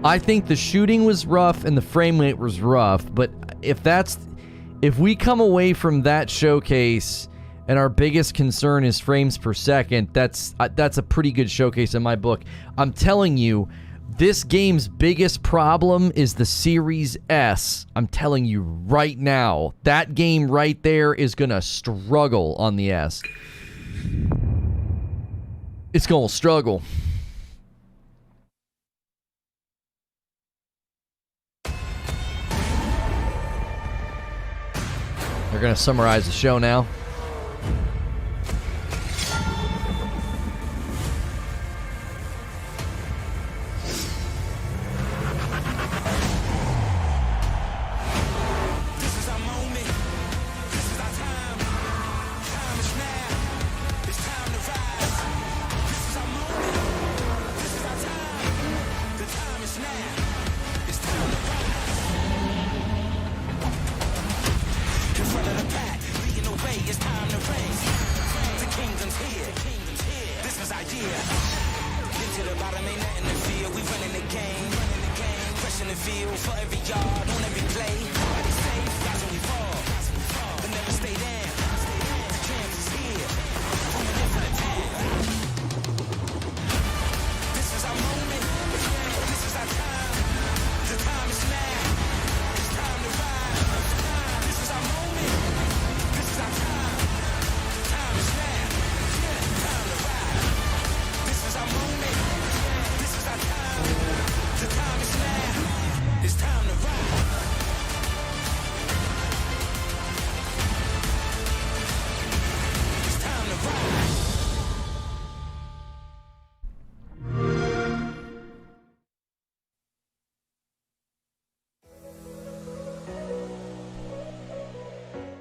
I think the shooting was rough and the frame rate was rough, but if we come away from that showcase and our biggest concern is frames per second, that's a pretty good showcase in my book. I'm telling you, this game's biggest problem is the Series S. I'm telling you right now, that game right there is gonna struggle on the S. It's gonna struggle. They're gonna summarize the show now.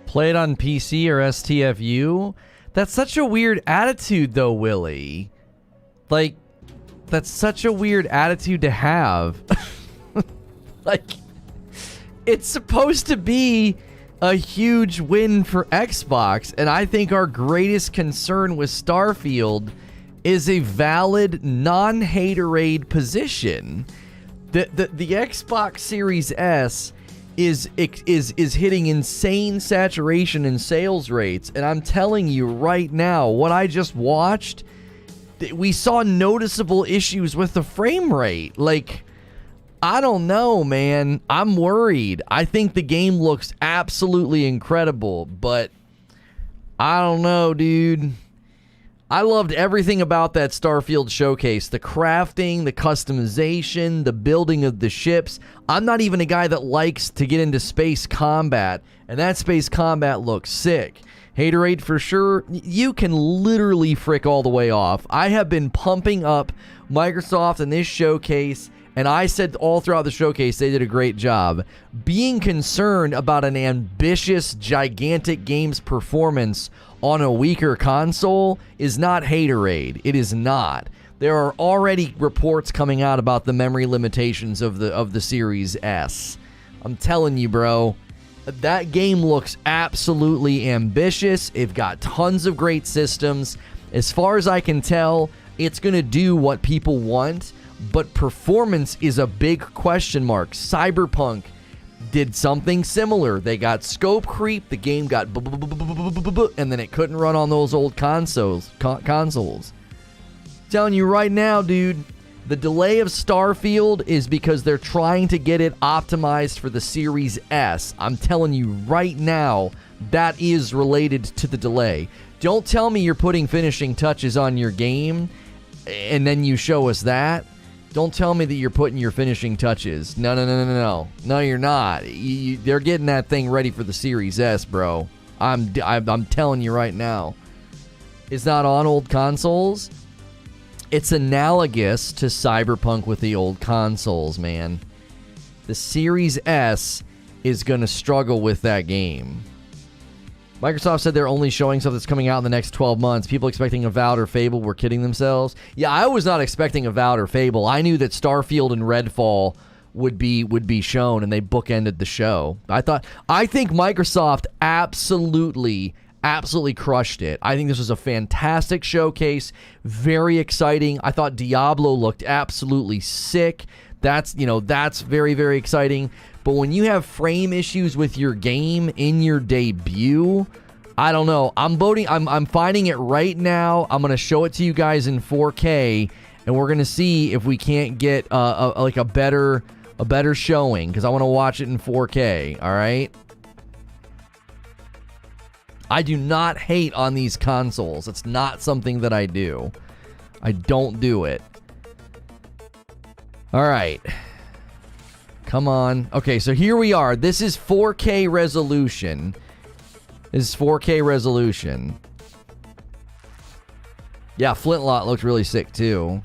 Play it on PC or STFU. That's such a weird attitude, though, Willie. Like, that's such a weird attitude to have. Like, it's supposed to be a huge win for Xbox, and I think our greatest concern with Starfield is a valid non-haterade position. The Xbox Series S is hitting insane saturation in sales rates, and I'm telling you right now, what I just watched, we saw noticeable issues with the frame rate. Like, I don't know, man. I'm worried. I think the game looks absolutely incredible, but I don't know, dude. I loved everything about that Starfield showcase. The crafting, the customization, the building of the ships. I'm not even a guy that likes to get into space combat, and that space combat looks sick. Haterade for sure. You can literally frick all the way off. I have been pumping up Microsoft in this showcase, and I said all throughout the showcase they did a great job. Being concerned about an ambitious, gigantic game's performance on a weaker console is not haterade. It is not. There are already reports coming out about the memory limitations of the Series S. I'm telling you, bro, that game looks absolutely ambitious. It's got tons of great systems. As far as I can tell, it's going to do what people want, but performance is a big question mark. Cyberpunk did something similar. They got scope creep, the game got and then it couldn't run on those old consoles. Telling you right now, dude, the delay of Starfield is because they're trying to get it optimized for the Series S. I'm telling you right now, that is related to the delay. Don't tell me you're putting finishing touches on your game and then you show us that. Don't tell me that you're putting your finishing touches. No. No, you're not. They're getting that thing ready for the Series S, bro. I'm telling you right now. It's not on old consoles. It's analogous to Cyberpunk with the old consoles, man. The Series S is going to struggle with that game. Microsoft said they're only showing stuff that's coming out in the next 12 months. People expecting Avowed or Fable were kidding themselves. Yeah, I was not expecting Avowed or Fable. I knew that Starfield and Redfall would be shown, and they bookended the show. I think Microsoft absolutely crushed it. I think this was a fantastic showcase, very exciting. I thought Diablo looked absolutely sick. That's very, very exciting. But when you have frame issues with your game in your debut, I don't know. I'm finding it right now. I'm going to show it to you guys in 4K, and we're going to see if we can't get a better showing, because I want to watch it in 4K, all right? I do not hate on these consoles. It's not something that I do. I don't do it. All right. Come on. Okay, so here we are. This is 4K resolution. Yeah, Flintlock looks really sick too.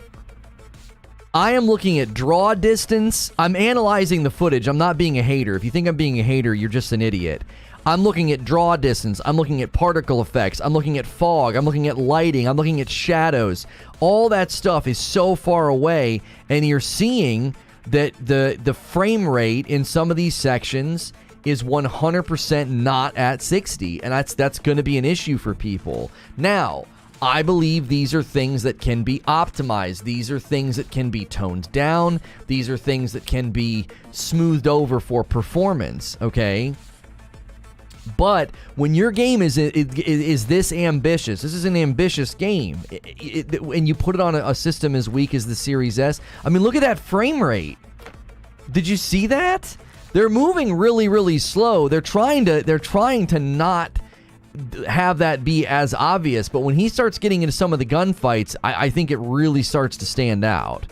I am looking at draw distance. I'm analyzing the footage. I'm not being a hater. If you think I'm being a hater, you're just an idiot. I'm looking at draw distance. I'm looking at particle effects. I'm looking at fog. I'm looking at lighting. I'm looking at shadows. All that stuff is so far away, and you're seeing that the frame rate in some of these sections is 100% not at 60, and that's going to be an issue for people. Now, I believe these are things that can be optimized. These are things that can be toned down. These are things that can be smoothed over for performance, okay? But when your game is this ambitious, this is an ambitious game, and you put it on a system as weak as the Series S, I mean, look at that frame rate. Did you see that? They're moving really, really slow. They're trying to not have that be as obvious, but when he starts getting into some of the gunfights, I think it really starts to stand out.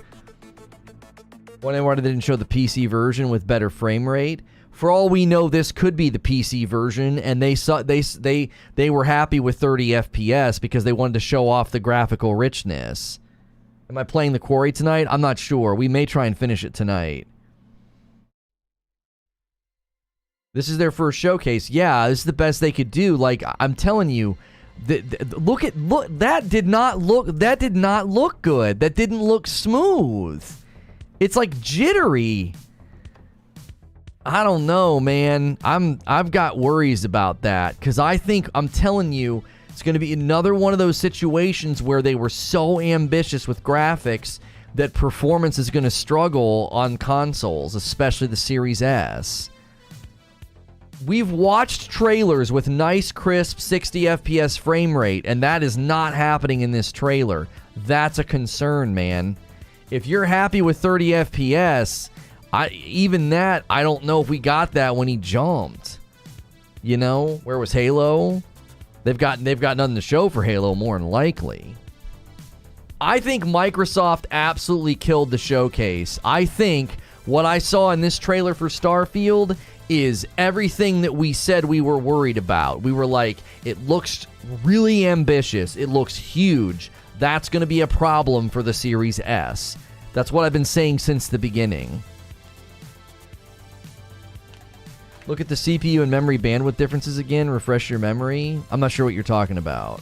Why they didn't show the PC version with better frame rate? For all we know, this could be the PC version, and they were happy with 30 FPS because they wanted to show off the graphical richness. Am I playing The Quarry tonight? I'm not sure. We may try and finish it tonight. This is their first showcase. Yeah, this is the best they could do. Like, I'm telling you, Look, that did not look good. That didn't look smooth. It's like jittery. I don't know, man. I've got worries about that, because I'm telling you, it's going to be another one of those situations where they were so ambitious with graphics that performance is going to struggle on consoles, especially the Series S. We've watched trailers with nice, crisp 60 FPS frame rate, and that is not happening in this trailer. That's a concern, man. If you're happy with 30 FPS, I don't know if we got that when he jumped. You know, where was Halo? They've got nothing to show for Halo, more than likely. I think Microsoft absolutely killed the showcase. I think what I saw in this trailer for Starfield is everything that we said we were worried about. We were like, it looks really ambitious. It looks huge. That's going to be a problem for the Series S. That's what I've been saying since the beginning. Look at the CPU and memory bandwidth differences again. Refresh your memory. I'm not sure what you're talking about.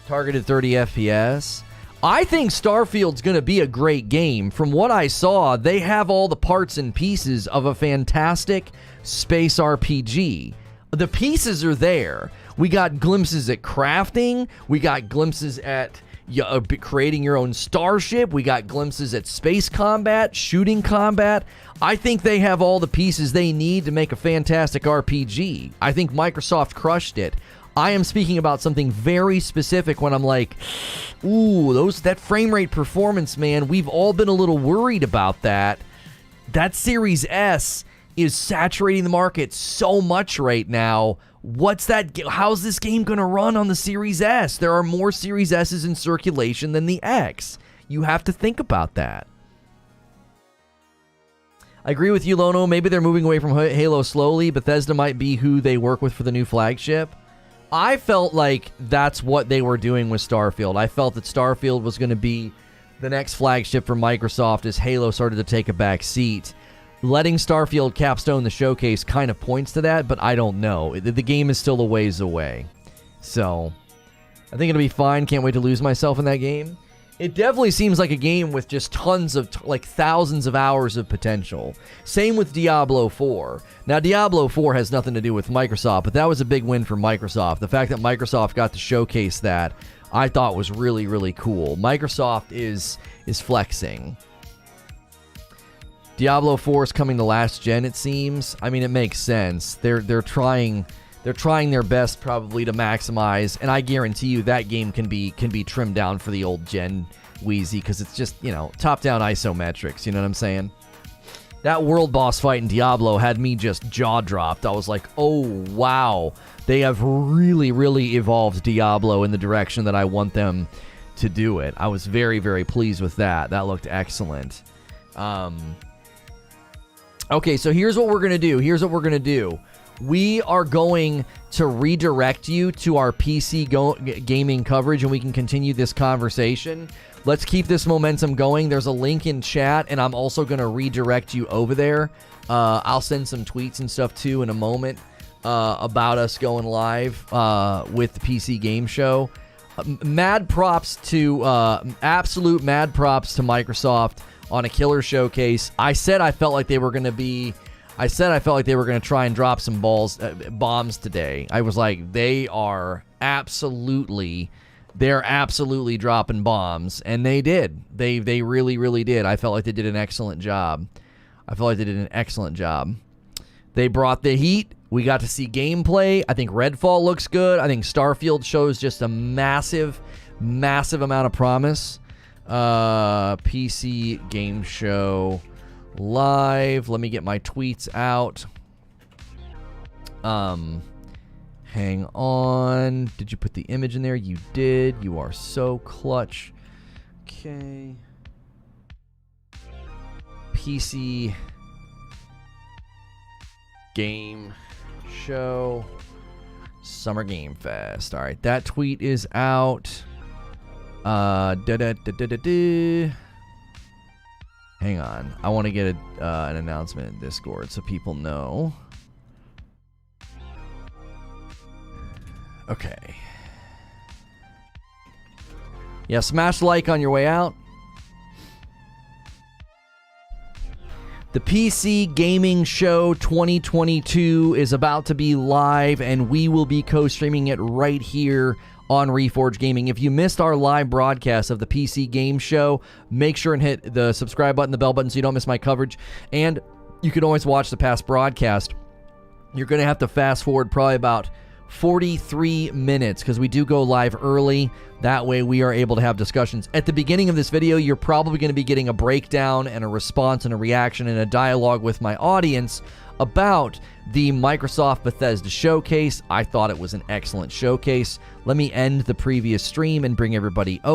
Targeted 30 FPS. I think Starfield's going to be a great game. From what I saw, they have all the parts and pieces of a fantastic space RPG. The pieces are there. We got glimpses at crafting. We got glimpses at creating your own starship. We got glimpses at space combat, shooting combat. I think they have all the pieces they need to make a fantastic RPG. I think Microsoft crushed it. I am speaking about something very specific when I'm like, ooh, that frame rate performance, man, we've all been a little worried about that. That Series S is saturating the market so much right now. How's this game going to run on the Series S? There are more Series S's in circulation than the X. You have to think about that. I agree with you, Lono. Maybe they're moving away from Halo slowly. Bethesda might be who they work with for the new flagship. I felt like that's what they were doing with Starfield. I felt that Starfield was going to be the next flagship for Microsoft as Halo started to take a back seat. Letting Starfield capstone the showcase kind of points to that, but I don't know. The game is still a ways away. So, I think it'll be fine. Can't wait to lose myself in that game. It definitely seems like a game with just tons of, thousands of hours of potential. Same with Diablo 4. Now, Diablo 4 has nothing to do with Microsoft, but that was a big win for Microsoft. The fact that Microsoft got to showcase that, I thought was really, really cool. Microsoft is flexing. Diablo 4 is coming to last gen, it seems. I mean, it makes sense. They're trying their best probably to maximize, and I guarantee you that game can be trimmed down for the old gen Wheezy, because it's just, top-down isometrics, you know what I'm saying? That world boss fight in Diablo had me just jaw-dropped. I was like, oh, wow. They have really, really evolved Diablo in the direction that I want them to do it. I was very, very pleased with that. That looked excellent. Okay, so here's what we're going to do. We are going to redirect you to our PC gaming coverage, and we can continue this conversation. Let's keep this momentum going. There's a link in chat, and I'm also going to redirect you over there. I'll send some tweets and stuff, too, in a moment about us going live with the PC Game Show. Absolute mad props to Microsoft on a killer showcase. I said I felt like they were going to try and drop some bombs today. I was like, they're absolutely dropping bombs, and they did. They really, really did. I felt like they did an excellent job. They brought the heat. We got to see gameplay. I think Redfall looks good. I think Starfield shows just a massive, massive amount of promise. PC Game Show live. Let me get my tweets out. Hang on. Did you put the image in there? You did. You are so clutch. Okay. PC Game Show Summer Game Fest. All right, that tweet is out. Hang on. I want to get an announcement in Discord so people know. Okay. Yeah, smash like on your way out. The PC Gaming Show 2022 is about to be live, and we will be co-streaming it right here on Reforge Gaming. If you missed our live broadcast of the PC Game Show, make sure and hit the subscribe button, the bell button, so you don't miss my coverage. And you can always watch the past broadcast. You're going to have to fast forward probably about 43 minutes because we do go live early. That way we are able to have discussions. At the beginning of this video, you're probably going to be getting a breakdown and a response and a reaction and a dialogue with my audience about the Microsoft Bethesda Showcase. I thought it was an excellent showcase. Let me end the previous stream and bring everybody over.